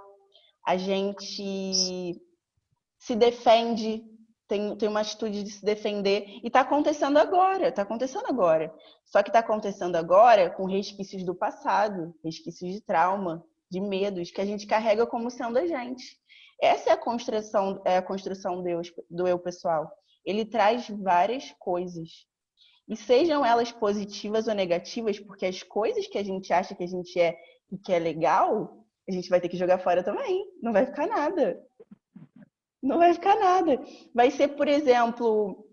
a gente se defende, tem uma atitude de se defender, e está acontecendo agora. Só que está acontecendo agora com resquícios do passado, resquícios de trauma, de medos, que a gente carrega como sendo a gente. Essa é a construção do eu pessoal. Ele traz várias coisas. E sejam elas positivas ou negativas, porque as coisas que a gente acha que a gente é e que é legal, a gente vai ter que jogar fora também. Não vai ficar nada. Não vai ficar nada. Vai ser, por exemplo,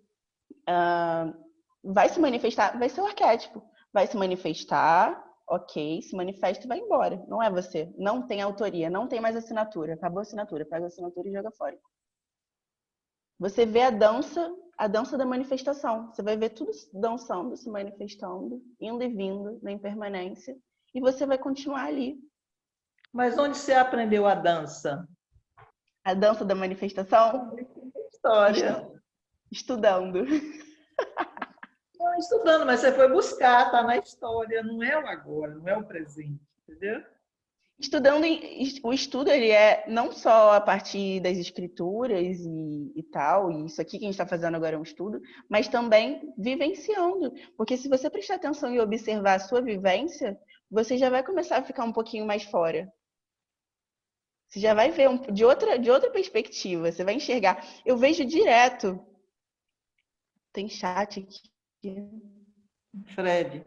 vai se manifestar, vai ser o arquétipo. Vai se manifestar, ok, se manifesta e vai embora. Não é você. Não tem autoria, não tem mais assinatura. Acabou a assinatura, pega a assinatura e joga fora. Você vê a dança da manifestação. Você vai ver tudo dançando, se manifestando, indo e vindo na impermanência. E você vai continuar ali. Mas onde você aprendeu a dança? A dança da manifestação? História. Estudando. Não, estudando, mas você foi buscar, tá na história, não é o agora, não é o presente, entendeu? Estudando, o estudo ele é não só a partir das escrituras e tal, e isso aqui que a gente está fazendo agora é um estudo, mas também vivenciando. Porque se você prestar atenção e observar a sua vivência, você já vai começar a ficar um pouquinho mais fora. Você já vai ver de outra perspectiva, você vai enxergar. Eu vejo direto. Tem chat aqui. Fred.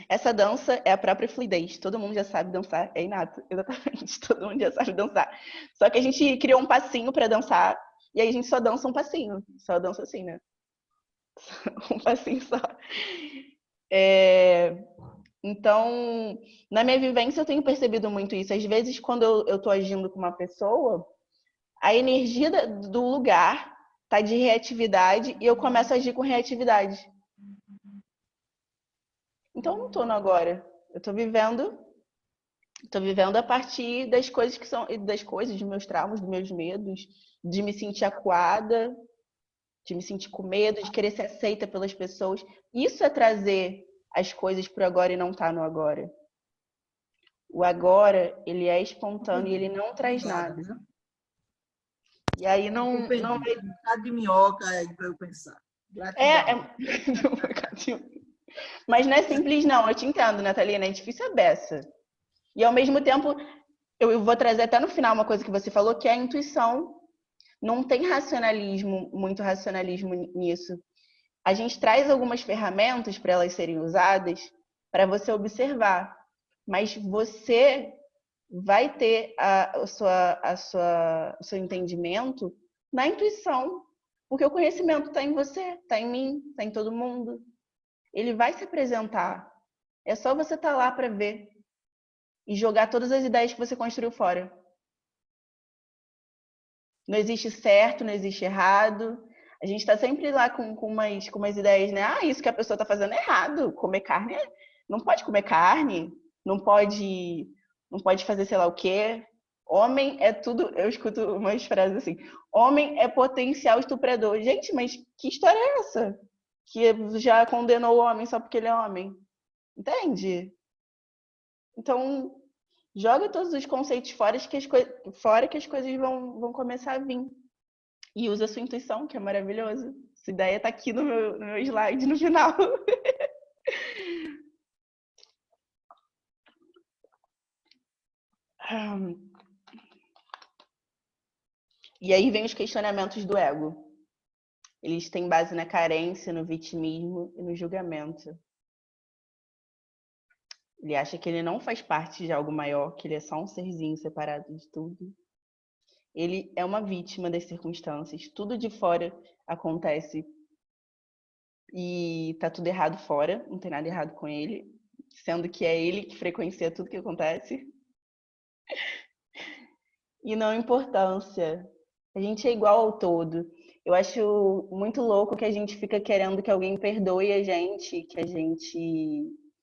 Essa dança é a própria fluidez. Todo mundo já sabe dançar, é inato, exatamente. Todo mundo já sabe dançar. Só que a gente criou um passinho para dançar e aí a gente só dança um passinho. Só dança assim, né? Um passinho só. Então, na minha vivência, eu tenho percebido muito isso. Às vezes, quando eu tô agindo com uma pessoa, a energia do lugar tá de reatividade e eu começo a agir com reatividade. Então, eu não tô no agora. Eu tô vivendo a partir das coisas que são das coisas, dos meus traumas, dos meus medos, de me sentir acuada, de me sentir com medo, de querer ser aceita pelas pessoas. Isso é trazer as coisas pro agora e não tá no agora. O agora, ele é espontâneo e ele não traz nada. Né? E aí não Um bocado de minhoca aí para eu pensar. Mas não é simples, não. Eu te entendo, Natalina. É difícil a beça. E, ao mesmo tempo, eu vou trazer até no final uma coisa que você falou, que é a intuição. Não tem muito racionalismo nisso. A gente traz algumas ferramentas para elas serem usadas para você observar. Mas você vai ter o seu entendimento na intuição. Porque o conhecimento está em você, está em mim, está em todo mundo. Ele vai se apresentar. É só você estar lá para ver e jogar todas as ideias que você construiu fora. Não existe certo, não existe errado. A gente está sempre lá com umas ideias, né? Ah, isso que a pessoa está fazendo é errado. Comer carne, não pode comer carne, não pode fazer sei lá o quê. Homem é tudo. Eu escuto umas frases assim: homem é potencial estuprador. Gente, mas que história é essa? Que já condenou o homem só porque ele é homem. Entende? Então, joga todos os conceitos fora que as coisas vão começar a vir. E usa a sua intuição, que é maravilhoso. Essa ideia tá aqui no meu slide no final. E aí vem os questionamentos do ego. Eles têm base na carência, no vitimismo e no julgamento. Ele acha que ele não faz parte de algo maior, que ele é só um serzinho separado de tudo. Ele é uma vítima das circunstâncias. Tudo de fora acontece e tá tudo errado fora, não tem nada errado com ele, sendo que é ele que frequencia tudo que acontece. E não importância. A gente é igual ao todo. Eu acho muito louco que a gente fica querendo que alguém perdoe a gente,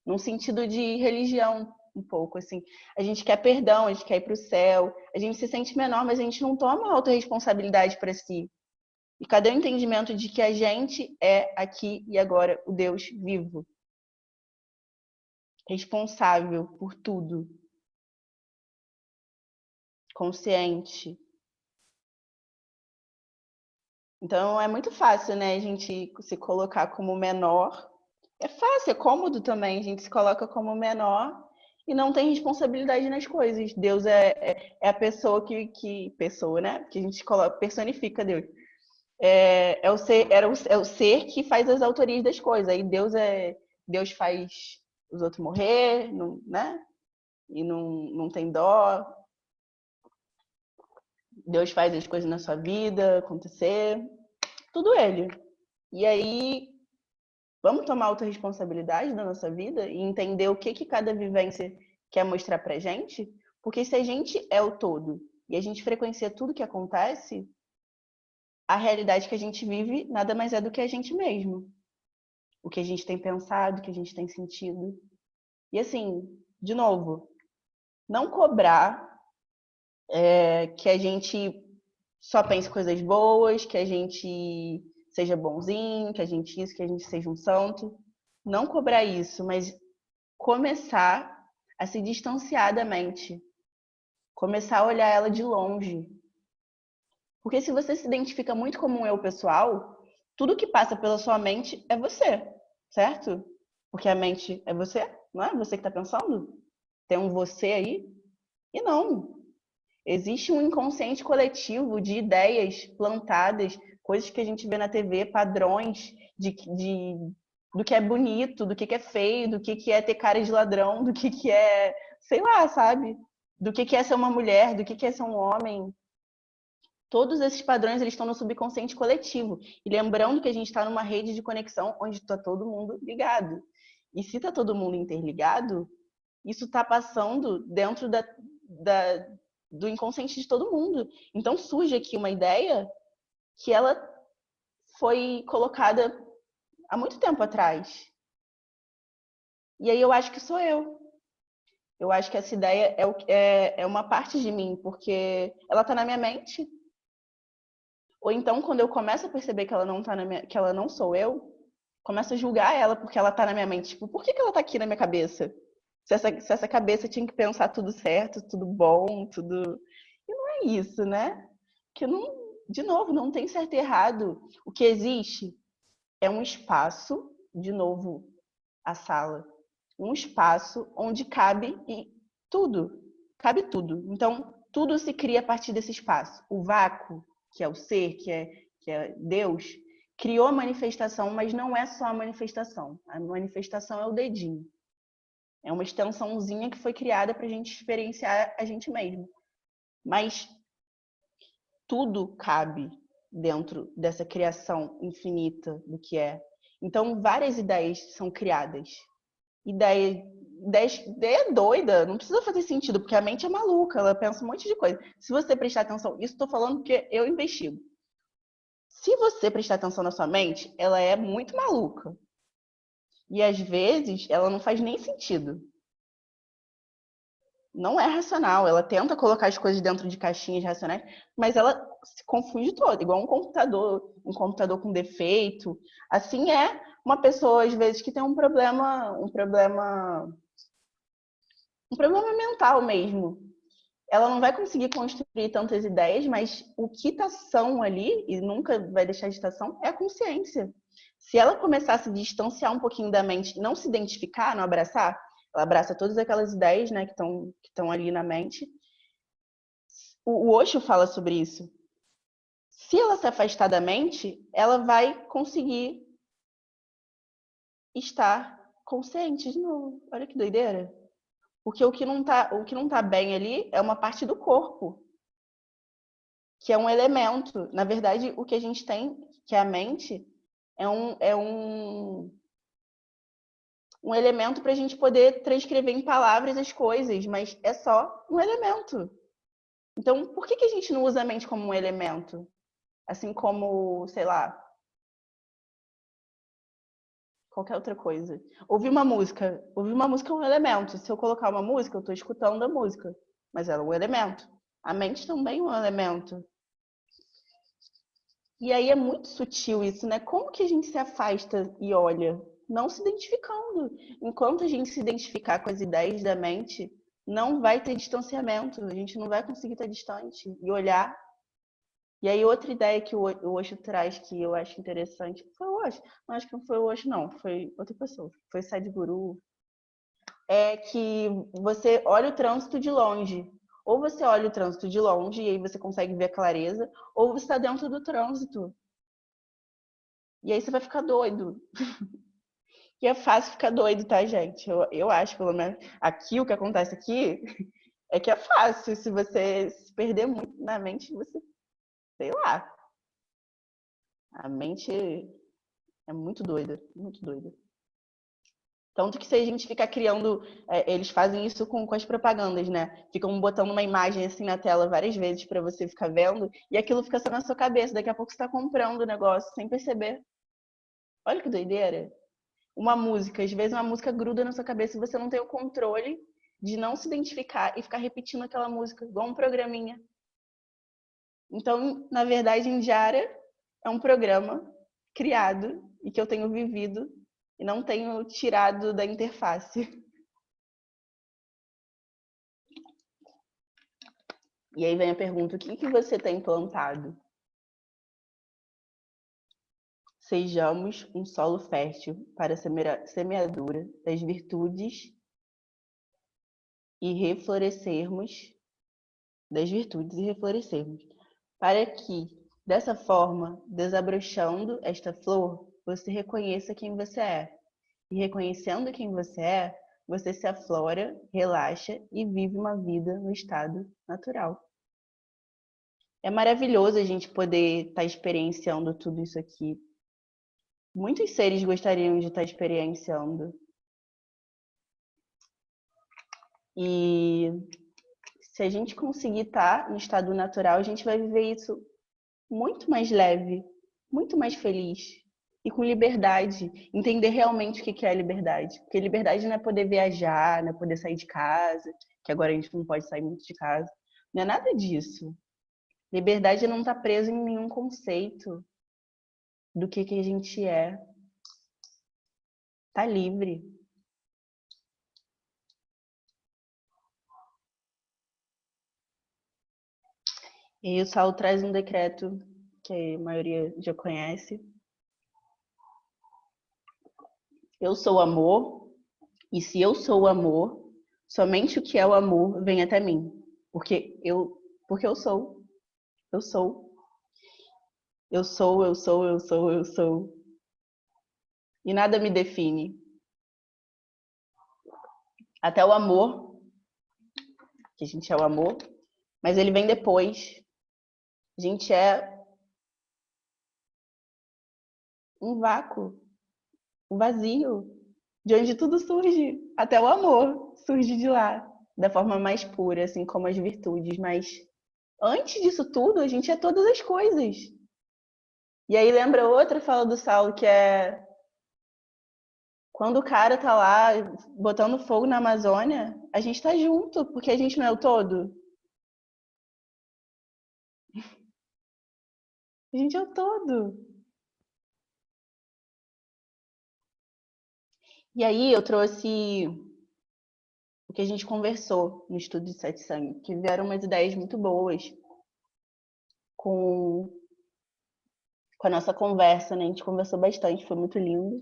num sentido de religião, um pouco assim. A gente quer perdão, a gente quer ir para o céu, a gente se sente menor, mas a gente não toma autorresponsabilidade para si. E cadê o entendimento de que a gente é aqui e agora o Deus vivo, responsável por tudo, consciente? Então é muito fácil, né, a gente se colocar como menor. É fácil, é cômodo também, a gente se coloca como menor e não tem responsabilidade nas coisas. Deus é a pessoa pessoa, né? Que a gente personifica Deus. É o ser que faz as autorias das coisas. Aí Deus faz os outros morrer, não, né? E não tem dó. Deus faz as coisas na sua vida acontecer. Tudo ele. E aí, vamos tomar autorresponsabilidade da nossa vida e entender o que cada vivência quer mostrar pra gente? Porque se a gente é o todo e a gente frequencia tudo que acontece, a realidade que a gente vive nada mais é do que a gente mesmo. O que a gente tem pensado, o que a gente tem sentido. E assim, de novo, não cobrar que a gente só pense coisas boas, que a gente seja bonzinho, que a gente seja um santo. Não cobrar isso, mas começar a se distanciar da mente. Começar a olhar ela de longe. Porque se você se identifica muito como um eu pessoal, tudo que passa pela sua mente é você, certo? Porque a mente é você, não é você que está pensando? Tem um você aí? E não. Existe um inconsciente coletivo de ideias plantadas, coisas que a gente vê na TV, padrões do que é bonito, do que é feio, do que é ter cara de ladrão, do que é, sei lá, sabe? Do que é ser uma mulher, do que é ser um homem. Todos esses padrões eles estão no subconsciente coletivo. E lembrando que a gente está numa rede de conexão onde está todo mundo ligado. E se está todo mundo interligado, isso está passando dentro do inconsciente de todo mundo. Então surge aqui uma ideia que ela foi colocada há muito tempo atrás. E aí eu acho que sou eu. Eu acho que essa ideia é uma parte de mim, porque ela está na minha mente. Ou então, quando eu começo a perceber que ela não tá que ela não sou eu, começo a julgar ela porque ela tá na minha mente. Tipo, por que ela tá aqui na minha cabeça? Se essa cabeça tinha que pensar tudo certo, tudo bom, tudo. E não é isso, né? Que não, de novo, não tem certo e errado. O que existe é um espaço, de novo, a sala. Um espaço onde cabe tudo. Cabe tudo. Então, tudo se cria a partir desse espaço. O vácuo, que é o ser, que é Deus, criou a manifestação, mas não é só a manifestação. A manifestação é o dedinho. É uma extensãozinha que foi criada para a gente experienciar a gente mesmo. Mas tudo cabe dentro dessa criação infinita do que é. Então, várias ideias são criadas. Ideia doida, não precisa fazer sentido, porque a mente é maluca, ela pensa um monte de coisa. Se você prestar atenção, isso estou falando porque eu investigo. Se você prestar atenção na sua mente, ela é muito maluca. E às vezes ela não faz nem sentido. Não é racional, ela tenta colocar as coisas dentro de caixinhas racionais, mas ela se confunde toda, igual um computador com defeito. Assim é uma pessoa às vezes que tem um problema mental mesmo. Ela não vai conseguir construir tantas ideias, mas o que está ação ali, e nunca vai deixar de estar ação, é a consciência. Se ela começar a se distanciar um pouquinho da mente, não se identificar, não abraçar, ela abraça todas aquelas ideias, né, que estão ali na mente. O Osho fala sobre isso. Se ela se afastar da mente, ela vai conseguir estar consciente de novo. Olha que doideira. Porque o que não tá bem ali é uma parte do corpo, que é um elemento. Na verdade, o que a gente tem, que é a mente, é um elemento para a gente poder transcrever em palavras as coisas, mas é só um elemento. Então, por que a gente não usa a mente como um elemento? Assim como, sei lá, qualquer outra coisa. Ouvir uma música é um elemento. Se eu colocar uma música, eu estou escutando a música, mas ela é um elemento. A mente também é um elemento. E aí é muito sutil isso, né? Como que a gente se afasta e olha? Não se identificando. Enquanto a gente se identificar com as ideias da mente, não vai ter distanciamento. A gente não vai conseguir estar distante e olhar. E aí outra ideia que o Osho traz que eu acho interessante, foi o Osho. Não, acho que não foi o Osho, não. Foi outra pessoa. Foi Sadhguru. É que você olha o trânsito de longe. Ou você olha o trânsito de longe e aí você consegue ver a clareza, ou você está dentro do trânsito. E aí você vai ficar doido. E é fácil ficar doido, tá, gente? Eu acho, pelo menos, aqui, o que acontece aqui, é que é fácil. Se você se perder muito na mente, você, sei lá. A mente é muito doida, muito doida. Tanto que se a gente ficar criando, eles fazem isso com as propagandas, né? Ficam botando uma imagem assim na tela várias vezes para você ficar vendo, e aquilo fica só na sua cabeça. Daqui a pouco você tá comprando o negócio sem perceber. Olha que doideira. Uma música, às vezes uma música gruda na sua cabeça e você não tem o controle de não se identificar e ficar repetindo aquela música, igual um programinha. Então, na verdade, Indiara é um programa criado e que eu tenho vivido e não tenho tirado da interface. E aí vem a pergunta, o que você tem plantado? Sejamos um solo fértil para a semeadura das virtudes e reflorescermos, para que, dessa forma, desabrochando esta flor, você reconheça quem você é. E reconhecendo quem você é, você se aflora, relaxa e vive uma vida no estado natural. É maravilhoso a gente poder estar experienciando tudo isso aqui. Muitos seres gostariam de estar experienciando. E se a gente conseguir estar no estado natural, a gente vai viver isso muito mais leve, muito mais feliz e com liberdade. Entender realmente o que é a liberdade. Porque liberdade não é poder viajar, não é poder sair de casa, que agora a gente não pode sair muito de casa. Não é nada disso. Liberdade é não estar preso em nenhum conceito do que a gente é. Tá livre. E aí o Saulo traz um decreto que a maioria já conhece. Eu sou amor, e se eu sou o amor, somente o que é o amor vem até mim. Porque eu sou. Eu sou. Eu sou, eu sou, eu sou, eu sou. E nada me define. Até o amor, que a gente é o amor, mas ele vem depois. A gente é um vácuo, um vazio, de onde tudo surge. Até o amor surge de lá, da forma mais pura, assim como as virtudes. Mas antes disso tudo, a gente é todas as coisas. E aí lembra outra fala do Saulo, que é quando o cara tá lá botando fogo na Amazônia, a gente tá junto, porque a gente não é o todo. A gente é o todo. E aí eu trouxe o que a gente conversou no estudo de satsang, que vieram umas ideias muito boas com a nossa conversa, né? A gente conversou bastante, foi muito lindo.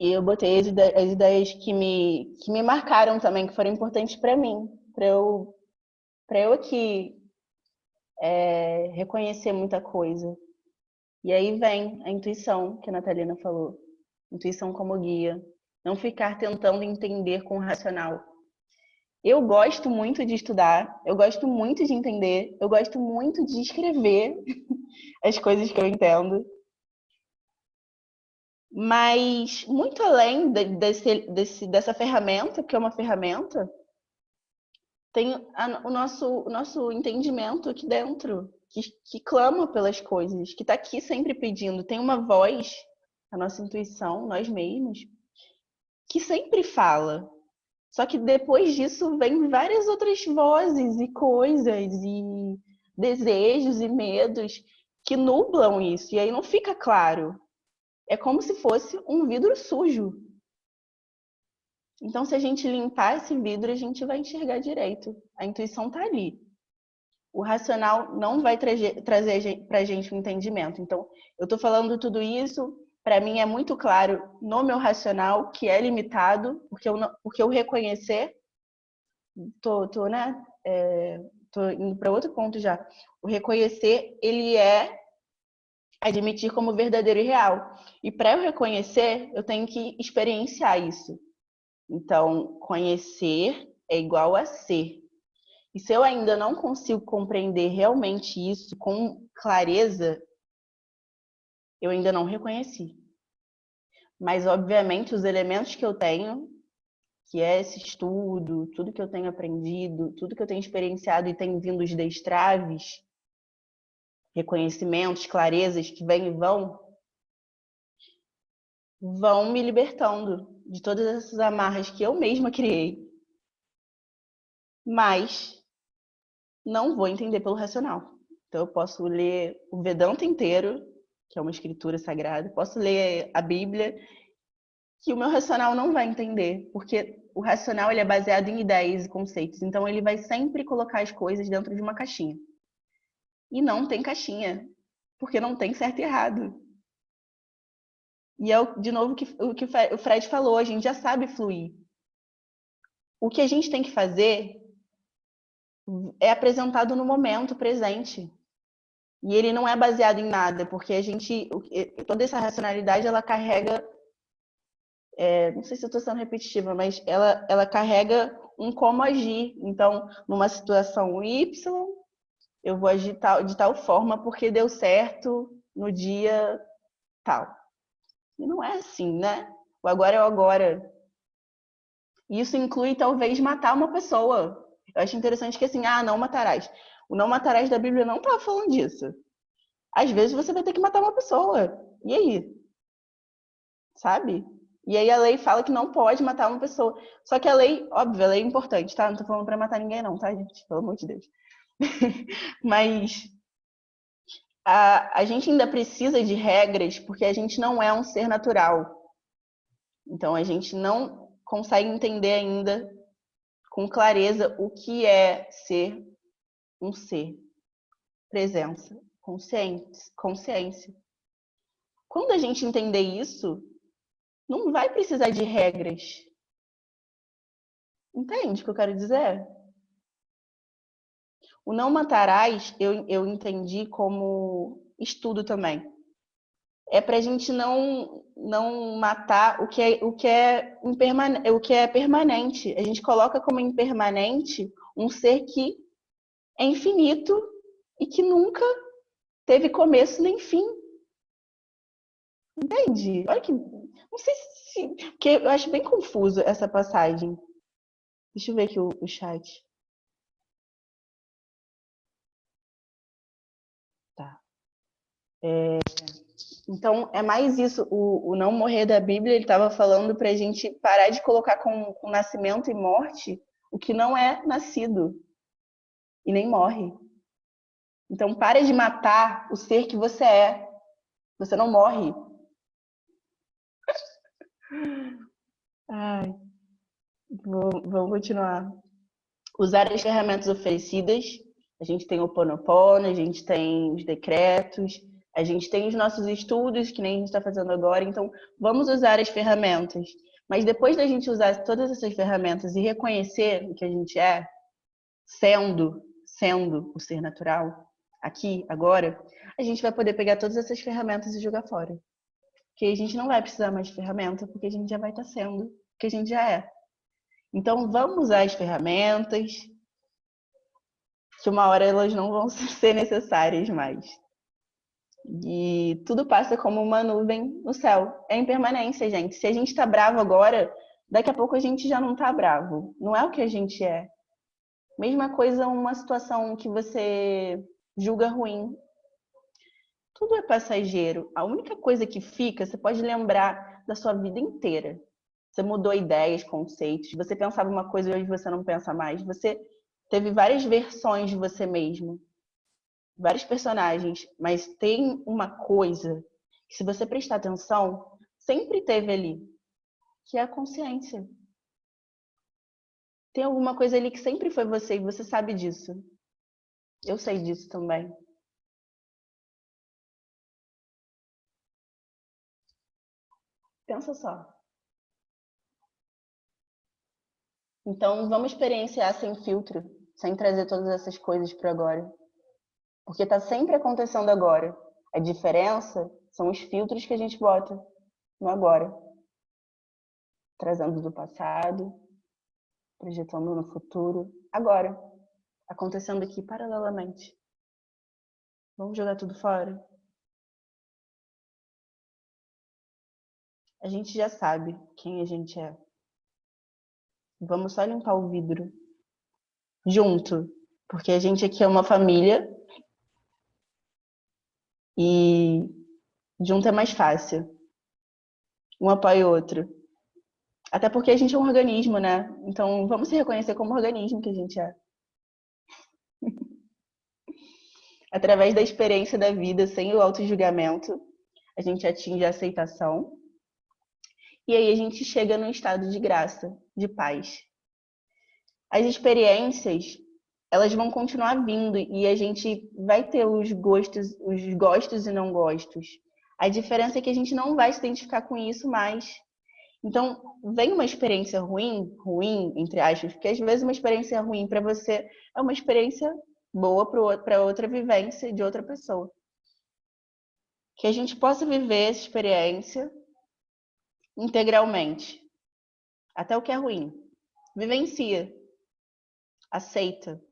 E eu botei as ideias que me marcaram também, que foram importantes para mim, para eu aqui reconhecer muita coisa. E aí vem a intuição, que a Natalina falou. Intuição como guia. Não ficar tentando entender com o racional. Eu gosto muito de estudar, eu gosto muito de entender, eu gosto muito de escrever as coisas que eu entendo. Mas, muito além dessa ferramenta, que é uma ferramenta, tem o nosso entendimento aqui dentro, que clama pelas coisas, que está aqui sempre pedindo. Tem uma voz, a nossa intuição, nós mesmos, que sempre fala. Só que depois disso vem várias outras vozes e coisas e desejos e medos que nublam isso. E aí não fica claro. É como se fosse um vidro sujo. Então, se a gente limpar esse vidro, a gente vai enxergar direito. A intuição está ali. O racional não vai trazer para a gente um entendimento. Então, eu estou falando tudo isso, para mim é muito claro no meu racional, que é limitado, porque eu reconhecer, né? Tô indo para outro ponto já. O reconhecer, ele é admitir como verdadeiro e real. E para eu reconhecer, eu tenho que experienciar isso. Então, conhecer é igual a ser. E se eu ainda não consigo compreender realmente isso com clareza, eu ainda não reconheci. Mas, obviamente, os elementos que eu tenho, que é esse estudo, tudo que eu tenho aprendido, tudo que eu tenho experienciado e tem vindo os destraves, reconhecimentos, clarezas que vêm e vão me libertando de todas essas amarras que eu mesma criei. Mas não vou entender pelo racional. Então eu posso ler o Vedanta inteiro, que é uma escritura sagrada, posso ler a Bíblia, que o meu racional não vai entender, porque o racional ele é baseado em ideias e conceitos, então ele vai sempre colocar as coisas dentro de uma caixinha. E não tem caixinha, porque não tem certo e errado. E é, de novo, o que o Fred falou, a gente já sabe fluir. O que a gente tem que fazer é apresentado no momento presente. E ele não é baseado em nada, porque toda essa racionalidade, ela carrega, não sei se eu estou sendo repetitiva, mas ela carrega um como agir. Então, numa situação Y, eu vou agir de tal forma porque deu certo no dia tal. E não é assim, né? O agora é o agora. E isso inclui, talvez, matar uma pessoa. Eu acho interessante que, assim, não matarás. O não matarás da Bíblia não tá falando disso. Às vezes você vai ter que matar uma pessoa. E aí? Sabe? E aí a lei fala que não pode matar uma pessoa. Só que a lei, óbvio, a lei é importante, tá? Não tô falando pra matar ninguém não, tá, gente? Pelo amor de Deus. Mas a gente ainda precisa de regras porque a gente não é um ser natural. Então a gente não consegue entender ainda com clareza o que é ser um ser. Presença, consciência. Quando a gente entender isso, não vai precisar de regras. Entende o que eu quero dizer? O não matarás, eu entendi como estudo também. É para a gente não matar o que é permanente. A gente coloca como impermanente um ser que é infinito e que nunca teve começo nem fim. Entende? Olha que. Não sei se. Porque eu acho bem confuso essa passagem. Deixa eu ver aqui o chat. Tá. Então, é mais isso. O não morrer da Bíblia, ele estava falando para a gente parar de colocar com nascimento e morte o que não é nascido e nem morre. Então, para de matar o ser que você é. Você não morre. Ai, vamos continuar. Usar as ferramentas oferecidas. A gente tem o Ho'oponopono, a gente tem os decretos, a gente tem os nossos estudos, que nem a gente está fazendo agora. Então, vamos usar as ferramentas. Mas depois da gente usar todas essas ferramentas e reconhecer o que a gente é, sendo o ser natural, aqui, agora, a gente vai poder pegar todas essas ferramentas e jogar fora. Porque a gente não vai precisar mais de ferramenta, porque a gente já vai estar sendo o que a gente já é. Então, vamos usar as ferramentas, que uma hora elas não vão ser necessárias mais. E tudo passa como uma nuvem no céu. É impermanência, gente. Se a gente tá bravo agora, daqui a pouco a gente já não tá bravo. Não é o que a gente é. Mesma coisa uma situação que você julga ruim. Tudo é passageiro. A única coisa que fica, você pode lembrar da sua vida inteira. Você mudou ideias, conceitos. Você pensava uma coisa e hoje você não pensa mais. Você teve várias versões de você mesmo. Vários personagens, mas tem uma coisa que, se você prestar atenção, sempre teve ali, que é a consciência. Tem alguma coisa ali que sempre foi você e você sabe disso. Eu sei disso também. Pensa só. Então, vamos experienciar sem filtro, sem trazer todas essas coisas para agora. Porque está sempre acontecendo agora. A diferença são os filtros que a gente bota no agora. Trazendo do passado, projetando no futuro, agora. Acontecendo aqui paralelamente. Vamos jogar tudo fora? A gente já sabe quem a gente é. Vamos só limpar o vidro. Junto. Porque a gente aqui é uma família. E junto é mais fácil. Um apoia o outro. Até porque a gente é um organismo, né? Então vamos se reconhecer como organismo que a gente é. Através da experiência da vida, sem o auto-julgamento, a gente atinge a aceitação. E aí a gente chega num estado de graça, de paz. As experiências, elas vão continuar vindo e a gente vai ter os gostos e não gostos. A diferença é que a gente não vai se identificar com isso mais. Então, vem uma experiência ruim, entre aspas, porque às vezes uma experiência ruim para você é uma experiência boa para outra vivência de outra pessoa. Que a gente possa viver essa experiência integralmente. Até o que é ruim. Vivencia. Aceita.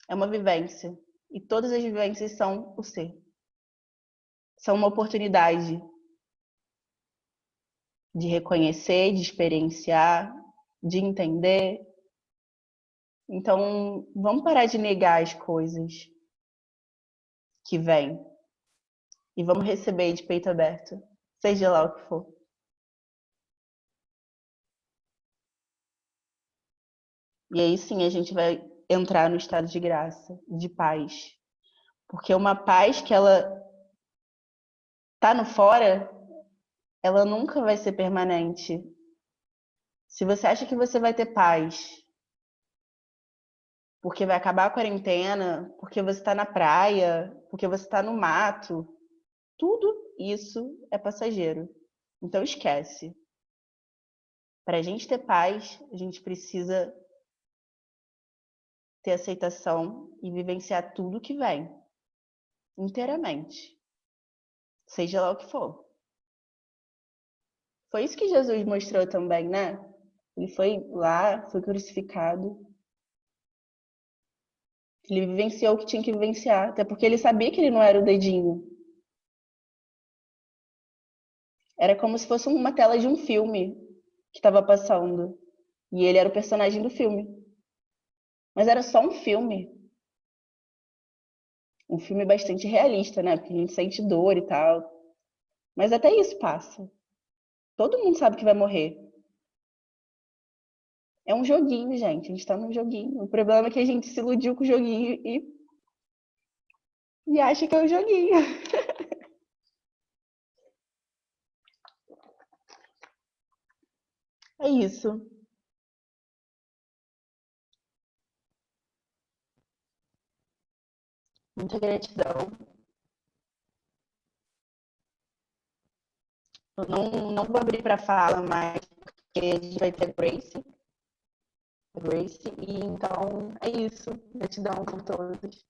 É uma vivência. E todas as vivências são o ser. São uma oportunidade de reconhecer, de experienciar de entender. Então, vamos parar de negar as coisas que vêm e vamos receber de peito aberto, seja lá o que for. E aí sim a gente vai entrar no estado de graça, de paz. Porque uma paz que ela tá no fora, ela nunca vai ser permanente. Se você acha que você vai ter paz porque vai acabar a quarentena, porque você está na praia, porque você está no mato, tudo isso é passageiro. Então esquece. Para a gente ter paz, a gente precisa ter aceitação e vivenciar tudo que vem, inteiramente, seja lá o que for. Foi isso que Jesus mostrou também, né? Ele foi lá, foi crucificado. Ele vivenciou o que tinha que vivenciar, até porque ele sabia que ele não era o dedinho. Era como se fosse uma tela de um filme que estava passando. E ele era o personagem do filme. Mas era só um filme. Um filme bastante realista, né? Porque a gente sente dor e tal. Mas até isso passa. Todo mundo sabe que vai morrer. É um joguinho, gente. A gente tá num joguinho. O problema é que a gente se iludiu com o joguinho e acha que é um joguinho. É isso. Muita gratidão. Eu não vou abrir para fala mais, porque a gente vai ter Grace. E então é isso. Gratidão por todos.